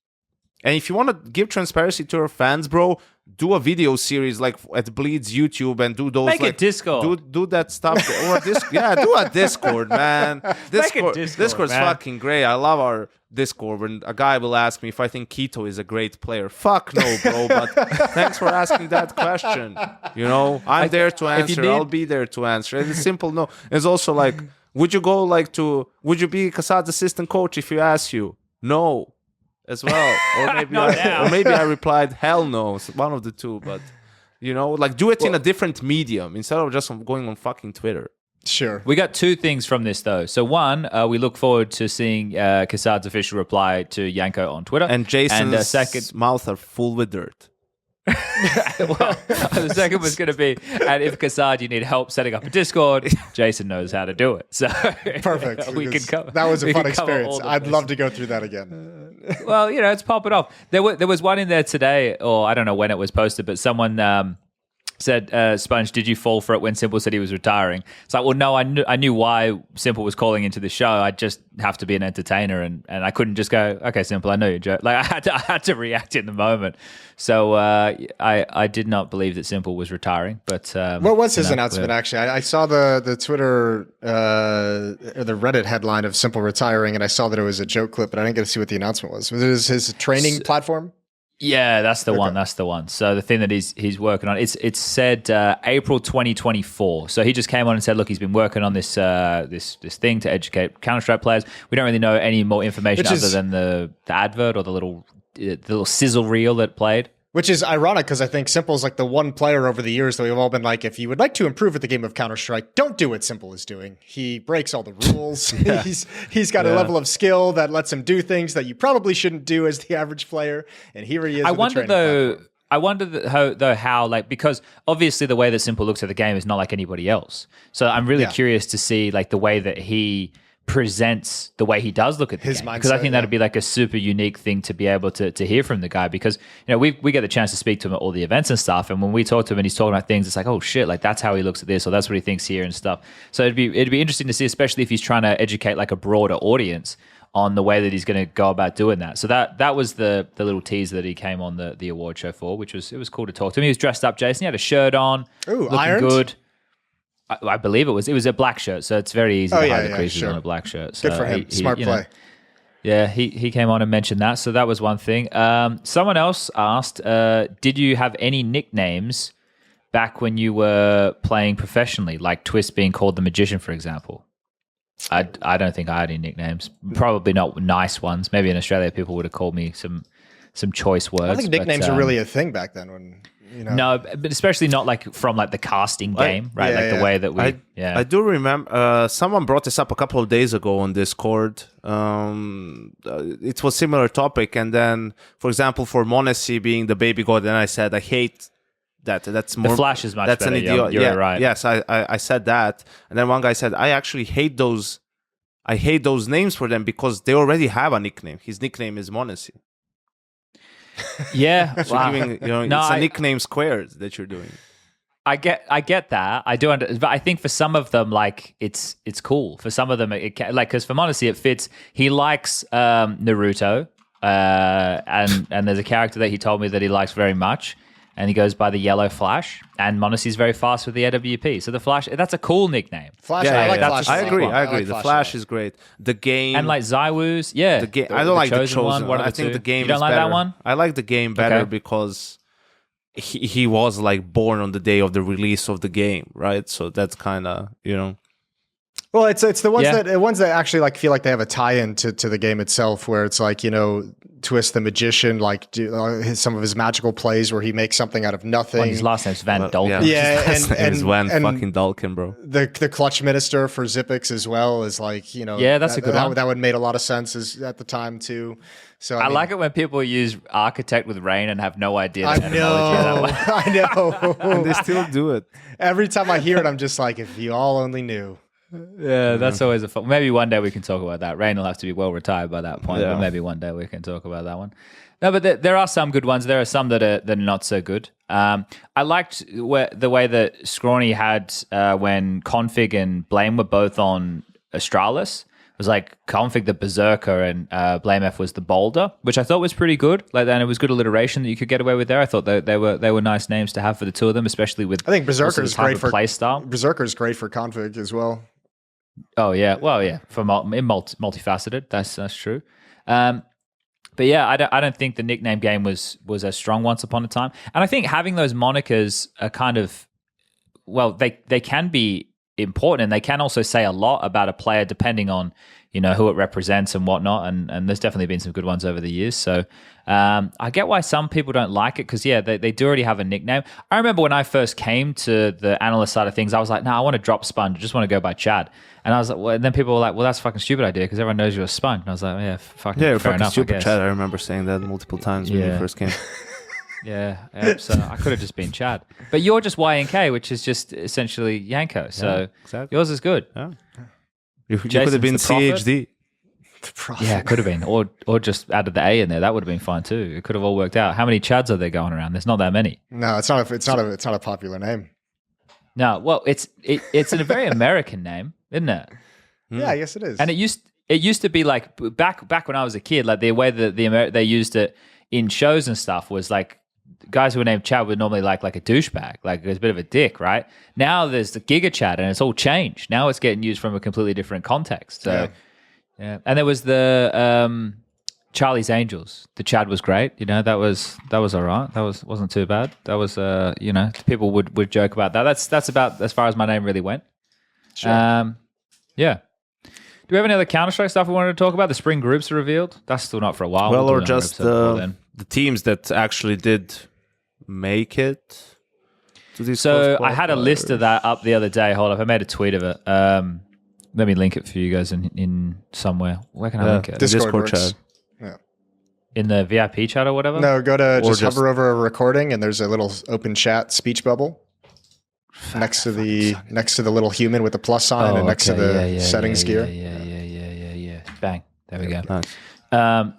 And if you want to give transparency to your fans, bro, do a video series like at Bleed's YouTube and do those. Make a Discord. Do that stuff. Or do a Discord, man. Discord's fucking great. I love our Discord. When a guy will ask me if I think Keto is a great player. Fuck no, bro. But thanks for asking that question. I'm there to answer. I'll be there to answer. It's simple. No, it's also like, would you be Kassad's assistant coach if he asked you? No. As well, or maybe I replied hell no. It's one of the two, but do it in a different medium instead of just going on fucking Twitter. Sure. We got two things from this though. So one, we look forward to seeing Kassad's official reply to Yanko on Twitter, and Jason's second mouth are full with dirt. Well, the second was going to be, and if Kassad, you need help setting up a Discord, Jason knows how to do it. So perfect. We can cover. That was a fun experience. I'd love to go through that again. Well, it's popping off. There was one in there today, or I don't know when it was posted, but someone said, "SPUNJ, did you fall for it when Simple said he was retiring?" It's like, well, no, I knew why Simple was calling into the show. I just have to be an entertainer, and I couldn't just go, okay, Simple, I know you joke. Like I had to react in the moment. So I did not believe that Simple was retiring. But what was his announcement? Actually, I saw the Twitter or the Reddit headline of Simple retiring, and I saw that it was a joke clip, but I didn't get to see what the announcement was. Was it his training platform? Yeah, that's the one. That's the one. So the thing that he's working on, it's said April 2024. So he just came on and said, look, he's been working on this thing to educate Counter-Strike players. We don't really know any more information other than the advert or the little sizzle reel that played. Which is ironic because I think Simple's like the one player over the years that we've all been like, if you would like to improve at the game of Counter-Strike, don't do what Simple is doing. He breaks all the rules. Yeah. He's got a level of skill that lets him do things that you probably shouldn't do as the average player. And here he is. I wonder how, like, because obviously the way that Simple looks at the game is not like anybody else. So I'm really curious to see like the way that he presents the way he does look at the His game. Because I mindset, think that'd be like a super unique thing to be able to hear from the guy, because we get the chance to speak to him at all the events and stuff, and when we talk to him and he's talking about things, it's like, oh shit, like that's how he looks at this, or that's what he thinks here and stuff. So it'd be interesting to see, especially if he's trying to educate like a broader audience on the way that he's going to go about doing that. So that was the little teaser that he came on the award show for, which was, it was cool to talk to him. He was dressed up, Jason. He had a shirt on, looking ironed? good. I believe it was a black shirt, so it's very easy to hide the creases on a black shirt. So good for him. Smart play. Yeah, he came on and mentioned that, so that was one thing. Someone else asked, did you have any nicknames back when you were playing professionally, like Twist being called the Magician, for example? I don't think I had any nicknames. Probably not nice ones. Maybe in Australia people would have called me some choice words. I think nicknames were really a thing back then when... No, but especially not like from like the casting game, right? The way that we. I do remember someone brought this up a couple of days ago on Discord. It was similar topic, and then, for example, for Monacy being the baby god, and I said I hate that. That's more. The Flash is much better. An idiot. You're right. Yes, I said that, and then one guy said I actually hate those. I hate those names for them because they already have a nickname. His nickname is Monacy. Yeah, wow. It's a nickname squared that you're doing. I get that. I do, but I think for some of them, like it's cool. For some of them, because for Monacy, it fits. He likes Naruto, and there's a character that he told me that he likes very much, and he goes by the Yellow Flash. And Monacy's very fast with the AWP, so the Flash. That's a cool nickname. Flash, I like Flash. I agree. Like the Flash is great. The game and like Zywoo's, yeah. The game. I don't like the Chosen one. I think the game. You don't is like better. that one? I like the game better because he was like born on the day of the release of the game, right? So that's kind of Well, it's the ones that actually like feel like they have a tie-in to the game itself, where it's like Twist the Magician, like some of his magical plays where he makes something out of nothing. Well, his last name's Van Dolken. Yeah, his name is Van fucking Dolken, bro. The Clutch Minister for Zippix as well is like Yeah, that's a good one. That would made a lot of sense at the time too. So I mean, like it when people use Architect with Rain and have no idea. I know. And they still do it. Every time I hear it, I'm just like, if you all only knew. Yeah, that's always a fun. Maybe one day we can talk about that. Rain will have to be well retired by that point, but maybe one day we can talk about that one. No, but there are some good ones. There are some that are not so good. I liked the way that Scrawny had when Config and Blame were both on Astralis. It was like Config the Berserker and Blame F was the Boulder, which I thought was pretty good. Like, and it was good alliteration that you could get away with there. I thought they were nice names to have for the two of them, especially with. I think Berserker is great for play style. Berserker is great for Config as well. Oh yeah, well yeah, for multifaceted. That's true. But yeah, I don't think the nickname game was as strong once upon a time, and I think having those monikers are kind of, well, they can be important, and they can also say a lot about a player depending on who it represents and whatnot. And there's definitely been some good ones over the years. So I get why some people don't like it because they do already have a nickname. I remember when I first came to the analyst side of things, I was like, no, I want to drop SPUNJ. I just want to go by Chad. And I was like, well, and then people were like, well, that's a fucking stupid idea because everyone knows you're a SPUNJ. And I was like, yeah, fair fucking enough, stupid Chad. I remember saying that multiple times when you first came. Yeah, so I could have just been Chad. But you're just YNK, which is just essentially Yanko. So exactly. Yours is good. Yeah. You could have been CHD. Yeah, it could have been. Or just added the A in there. That would have been fine too. It could have all worked out. How many Chads are there going around? There's not that many. No, it's not a popular name. No, well, it's a very American name, isn't it? Yeah, yes it is. And it used to be like back when I was a kid, like the way that they used it in shows and stuff was like guys who were named Chad would normally like a douchebag, like it was a bit of a dick, right? Now there's the Giga Chad and it's all changed. Now it's getting used from a completely different context. So yeah. And there was the Charlie's Angels. The Chad was great. That was all right. That wasn't too bad. That was people would joke about that. That's about as far as my name really went. Sure. Yeah. Do we have any other Counter-Strike stuff we wanted to talk about? The spring groups are revealed. That's still not for a while. Well, or just the teams that actually did make it to these. So I had a list of that up the other day. Hold up, I made a tweet of it. Let me link it for you guys in somewhere. Where can I link it? Discord chat. Yeah. In the VIP chat or whatever? No, go to just hover over a recording and there's a little open chat speech bubble. Next to the little human with the plus sign and next to the settings gear. Yeah. Bang. There we go. Nice.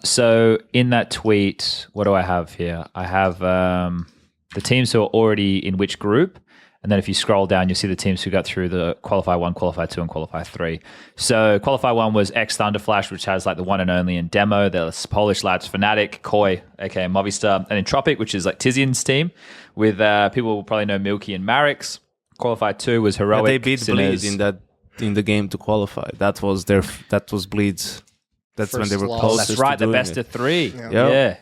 So in that tweet, what do I have here? I have the teams who are already in which group. And then if you scroll down, you'll see the teams who got through the Qualifier 1, Qualifier 2, and Qualifier 3. So Qualifier 1 was X Thunderflash, which has like the one and only in demo. There's Polish lads, Fnatic, Koi, aka Movistar, and Entropic, which is like Tizian's team, with people will probably know Milky and Marix. Qualifier 2 was Heroic. They beat Sinners. Bleed in the game to qualify. That was Bleed's. That's when First they were loss. closest. That's right, to the doing best it. of 3. Yeah.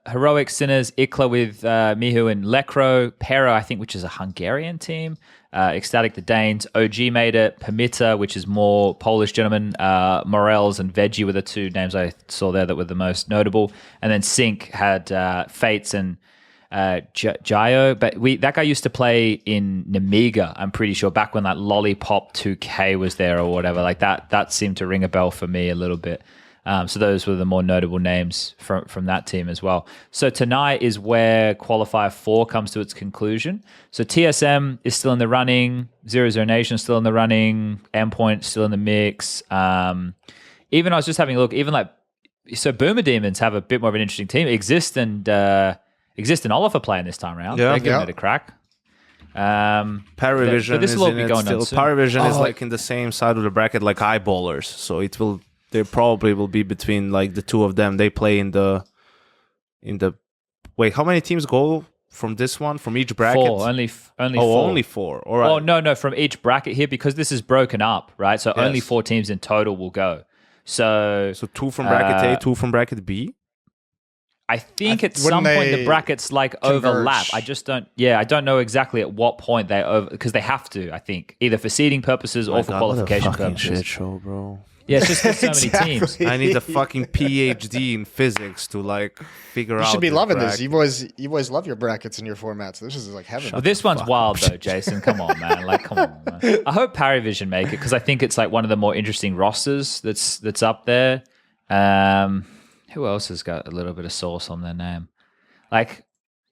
Heroic, Sinners, Ikla with Mihu and Lekro, Pero, I think, which is a Hungarian team, Ecstatic the Danes, OG made it, Permitta, which is more Polish gentlemen, Morels and Veggie were the 2 names I saw there that were the most notable, and then Sync had Fates and Gio, but that guy used to play in Namiga, I'm pretty sure, back when like Lollipop 2K was there or whatever, like that seemed to ring a bell for me a little bit. So those were the more notable names from that team as well. So tonight is where Qualifier 4 comes to its conclusion. So TSM is still in the running, 00 Nation is still in the running, Endpoint still in the mix. Even I was just having a look, even like, so Boomer Demons have a bit more of an interesting team. Exist and Oliver playing this time around. Yeah. They're giving it a crack. Paravision but this is will all in be it going still. on soon. Paravision is like in the same side of the bracket like Eyeballers, so it will. They probably will be between like the 2 of them. They play in the. Wait, how many teams go from this one from each bracket? 4, only 4. Only 4. All right. Oh, no, from each bracket here, because this is broken up, right? So only Yes. 4 teams in total will go. So 2 from bracket A, 2 from bracket B. I think at wouldn't some point the they brackets like converge? overlap. I just don't, I don't know exactly at what point because they have to, I think, either for seeding purposes or for qualification what a fucking purposes. shit show, bro. Yeah, it's just there's so many teams. I need a fucking PhD in physics to like figure You out. should be the loving this. bracket. You boys love your brackets and your formats. This is like heaven. But this one's wild though, Jason. Come on, man. Like, come on, man. I hope Paravision make it because I think it's like one of the more interesting rosters that's up there. Who else has got a little bit of sauce on their name? Like,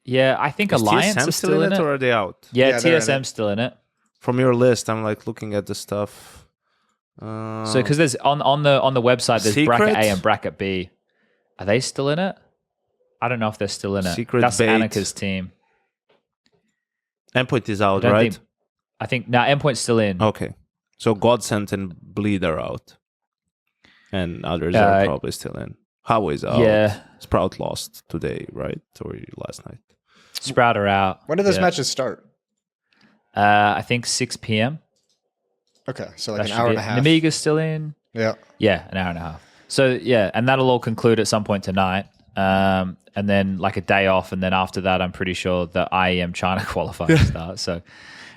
yeah, I think Is Alliance TSM is still in it. or are they out? Yeah, they're in TSM's still in it. From your list, I'm like looking at the stuff. So because there's on the website there's bracket Secret? A and bracket B. Are they still in it? I don't know if they're still in it. Secret That's Bait. Annika's team. Endpoint is I out, don't right? think. I think now Endpoint's still in. Okay. So Godsent and Bleed are out. And others are probably still in. How is out? Yeah. Sprout lost today, right? Or last night. Sprout are out. When did those Yeah. matches start? I think 6 p.m. Okay, so That like an should hour be and a it. half. Namiga's still in. Yeah. Yeah, an hour and a half. So yeah, and that'll all conclude at some point tonight. And then like a day off, and then after that, I'm pretty sure the IEM China qualifier starts. So,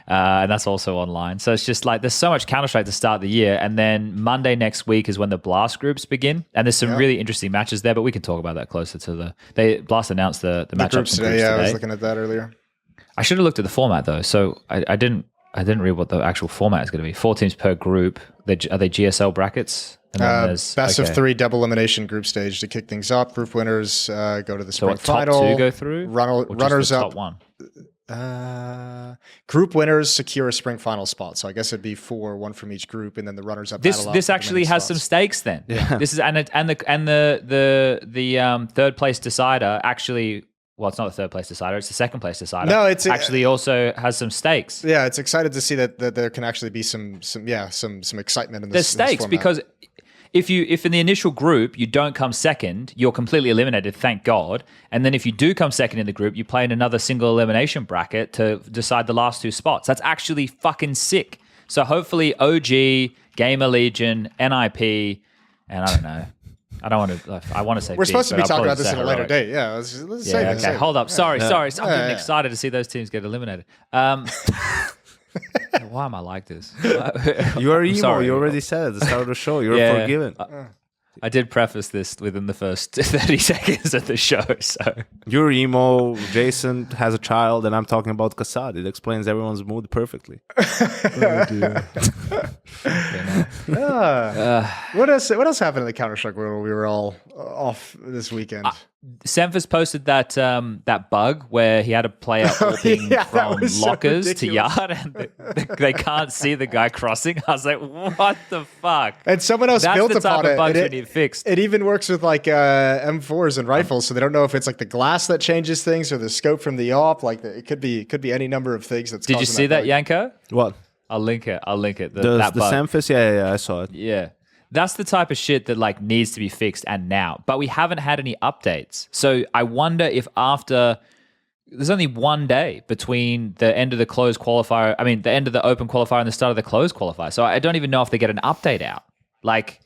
and that's also online. So it's just like there's so much Counter-Strike to start the year, and then Monday next week is when the Blast groups begin, and there's some really interesting matches there. But we can talk about that closer to Blast announced the matchups Groups and today. groups Yeah, I today. was looking at that earlier. I should have looked at the format though, so I didn't read what the actual format is going to be. 4 teams per group. Are they GSL brackets? And then there's Best of 3 double elimination group stage to kick things up. Group winners go to the So spring what, top final. 2 go through? Or just Runners the up. top 1? Group winners secure a spring final spot. So I guess it'd be 4, 1 from each group, and then the runners up. This battle out this for the actually remaining has some spots. stakes then. Yeah. This is and the third place decider actually. Well, it's not the third place decider; it's the second place decider. No, it's actually also has some stakes. Yeah, it's excited to see that there can actually be some excitement in this. There's stakes format. because if in the initial group you don't come second, you're completely eliminated. Thank God. And then if you do come second in the group, you play in another single elimination bracket to decide the last 2 spots. That's actually fucking sick. So hopefully OG, Gamer Legion, NIP, and I don't know. I don't want to. I want to say we're big, supposed to but be I'll talking probably about this say in a later heroic. date. Yeah, let's Yeah, save it. okay. Save it. Hold up. Sorry. I'm Yeah, getting yeah. excited to see those teams get eliminated. Why am I like this? You are I'm emo. sorry. You already said at the start of the show. You're Yeah. forgiven. I did preface this within the first 30 seconds of the show. So You're emo. Jason has a child, and I'm talking about Kassad. It explains everyone's mood perfectly. What else happened in the Counter-Strike world? We were all off this weekend. Semphis posted that that bug where he had a player warping from lockers to yard, and they can't see the guy crossing. I was like, what the fuck? And someone else built upon it. That's the type of bugs we need fixed. It even works with like M4s and rifles, so they don't know if it's like the glass that changes things or the scope from the op. Like it could be any number of things. Did you see that, Yanko? What? I'll link it. The Semphis? Yeah, I saw it. Yeah. That's the type of shit that like needs to be fixed and now. But we haven't had any updates. So I wonder if there's only one day between the end of the closed qualifier, the end of the open qualifier and the start of the closed qualifier. So I don't even know if they get an update out. Like,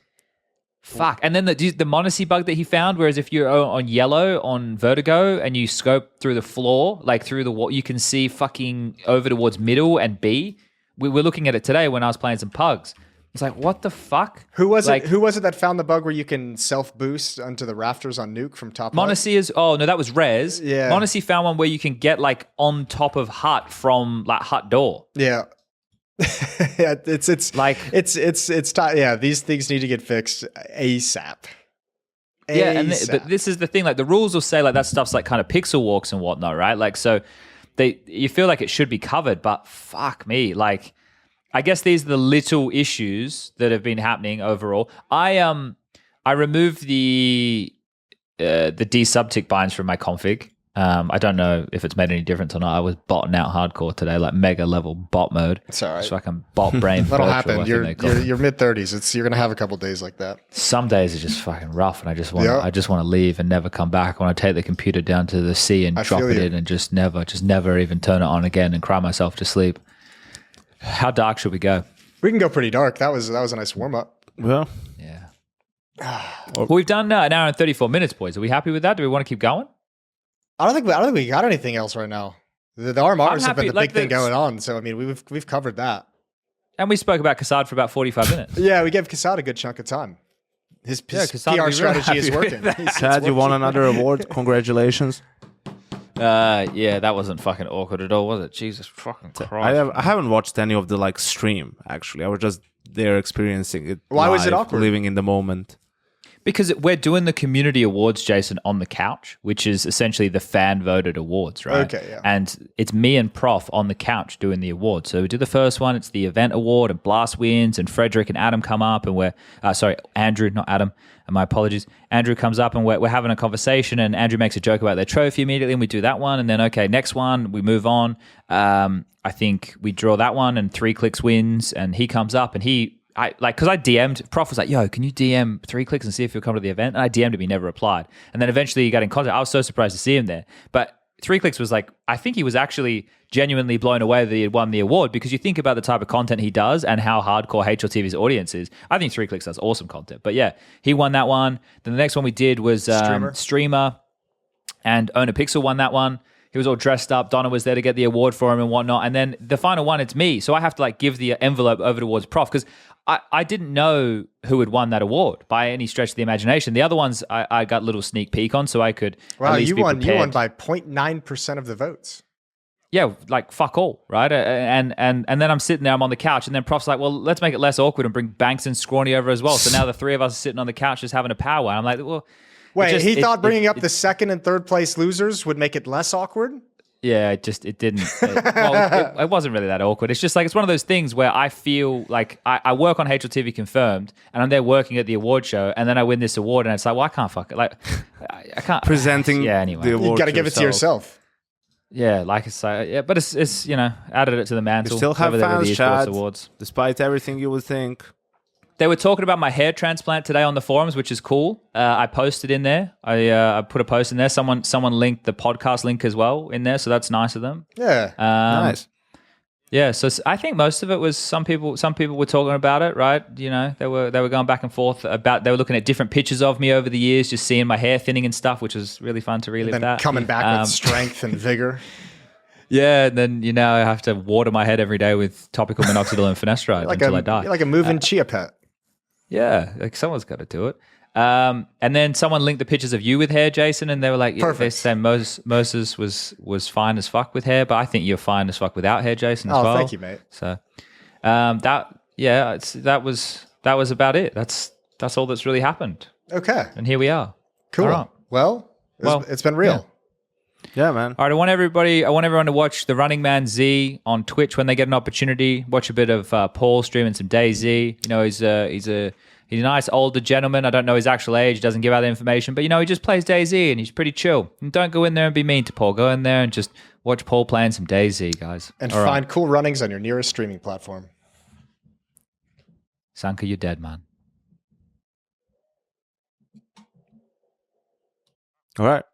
fuck. And then the Monacy bug that he found, whereas if you're on yellow on Vertigo and you scope through the floor, like through the wall, you can see fucking over towards middle and B. We were looking at it today when I was playing some pugs. It's like, what the fuck? Who was it that found the bug where you can self-boost onto the rafters on Nuke from top Monacy is, oh, no, that was Rez. Yeah. Monacy found one where you can get, like, on top of hut from, like, hut door. Yeah. Yeah, it's like... Yeah, these things need to get fixed ASAP. Yeah, but this is the thing, like, the rules will say, like, that stuff's, like, kind of pixel walks and whatnot, right? Like, so you feel like it should be covered, but fuck me, like... I guess these are the little issues that have been happening overall. I removed the desubtick binds from my config. I don't know if it's made any difference or not. I was botting out hardcore today, like mega level bot mode. It's all right. So I can bot brain. That'll happen. You're mid-30s. You're gonna have a couple days like that. Some days are just fucking rough, and I just want to leave and never come back. I want to take the computer down to the sea and drop it in and just never even turn it on again and cry myself to sleep. How dark should we go? We can go pretty dark. That was a nice warm up. Well, yeah. Well, we've done an hour and 34 minutes, boys. Are we happy with that? Do we want to keep going? I don't think we got anything else right now. The RMRs have been the big thing going on. So I mean, we've covered that. And we spoke about Kassad for about 45 minutes. Yeah, we gave Kassad a good chunk of time. His PR strategy is working. Chad, you won another award. Congratulations. Yeah, that wasn't fucking awkward at all, was it? Jesus fucking Christ. I haven't watched any of the stream, actually. I was just there experiencing it. Why was it awkward? Living in the moment. Because we're doing the community awards, Jason, on the couch, which is essentially the fan voted awards, right? Okay, yeah. And it's me and Prof on the couch doing the awards. So we do the first one, it's the event award, and Blast wins, and Frederick and Adam come up, and Andrew, not Adam, and my apologies. Andrew comes up, and we're having a conversation, and Andrew makes a joke about their trophy immediately, and we do that one, and then, okay, next one, we move on. I think we draw that one, and 3 clicks wins, and he comes up, and because I DM'd, Prof was like, yo, can you DM 3 clicks and see if he'll come to the event? And I DM'd him, he never replied. And then eventually he got in contact. I was so surprised to see him there. But 3 clicks was like, I think he was actually genuinely blown away that he had won the award, because you think about the type of content he does and how hardcore HLTV's audience is. I think 3 clicks does awesome content. But yeah, he won that one. Then the next one we did was Streamer, and Owner Pixel won that one. He was all dressed up. Donna was there to get the award for him and whatnot. And then the final one, it's me. So I have to give the envelope over towards Prof, because I didn't know who had won that award by any stretch of the imagination. The other ones I got a little sneak peek on, so I could at least be prepared. You won by 0.9% of the votes. Yeah, fuck all, right? And then I'm sitting there, I'm on the couch, and then Prof's like, well, let's make it less awkward and bring Banks and Scrawny over as well. So now the 3 of us are sitting on the couch just having a powwow. And I'm like, well... Wait, he thought bringing up the second and third place losers would make it less awkward? Yeah, it didn't. It wasn't really that awkward. It's just it's one of those things where I feel like I work on HLTV Confirmed, and I'm there working at the award show, and then I win this award, and it's like, well, I can't fuck it. I can't. Presenting anyway. the award. You got to give it to yourself. Yeah, but it's added it to the mantle. You still have fans, Chad, awards. Despite everything you would think. They were talking about my hair transplant today on the forums, which is cool. I posted in there. I put a post in there. Someone linked the podcast link as well in there, so that's nice of them. Yeah, nice. Yeah, so I think most of it was some people were talking about it, right? They were going back and forth about. They were looking at different pictures of me over the years, just seeing my hair thinning and stuff, which was really fun to relive. And then that coming back with strength and vigor. Yeah, and then I have to water my head every day with topical minoxidil and finasteride until I die. Like a moving chia pet. Yeah, someone's got to do it. And then someone linked the pictures of you with hair, Jason, and they were like, they said Moses was fine as fuck with hair, but I think you're fine as fuck without hair, Jason, as well. Oh, thank you, mate. So that was about it. That's all that's really happened. Okay. And here we are. Cool. Right. Well, It's been real. Yeah, man. All right, I want everyone to watch the Running Man Z on Twitch when they get an opportunity. Watch a bit of Paul streaming some DayZ. You know, he's a nice older gentleman. I don't know his actual age. Doesn't give out the information, but you know, he just plays DayZ and he's pretty chill. And don't go in there and be mean to Paul. Go in there and just watch Paul playing some DayZ, guys. And All find cool runnings on your nearest streaming platform. Sanka, you're dead, man. All right.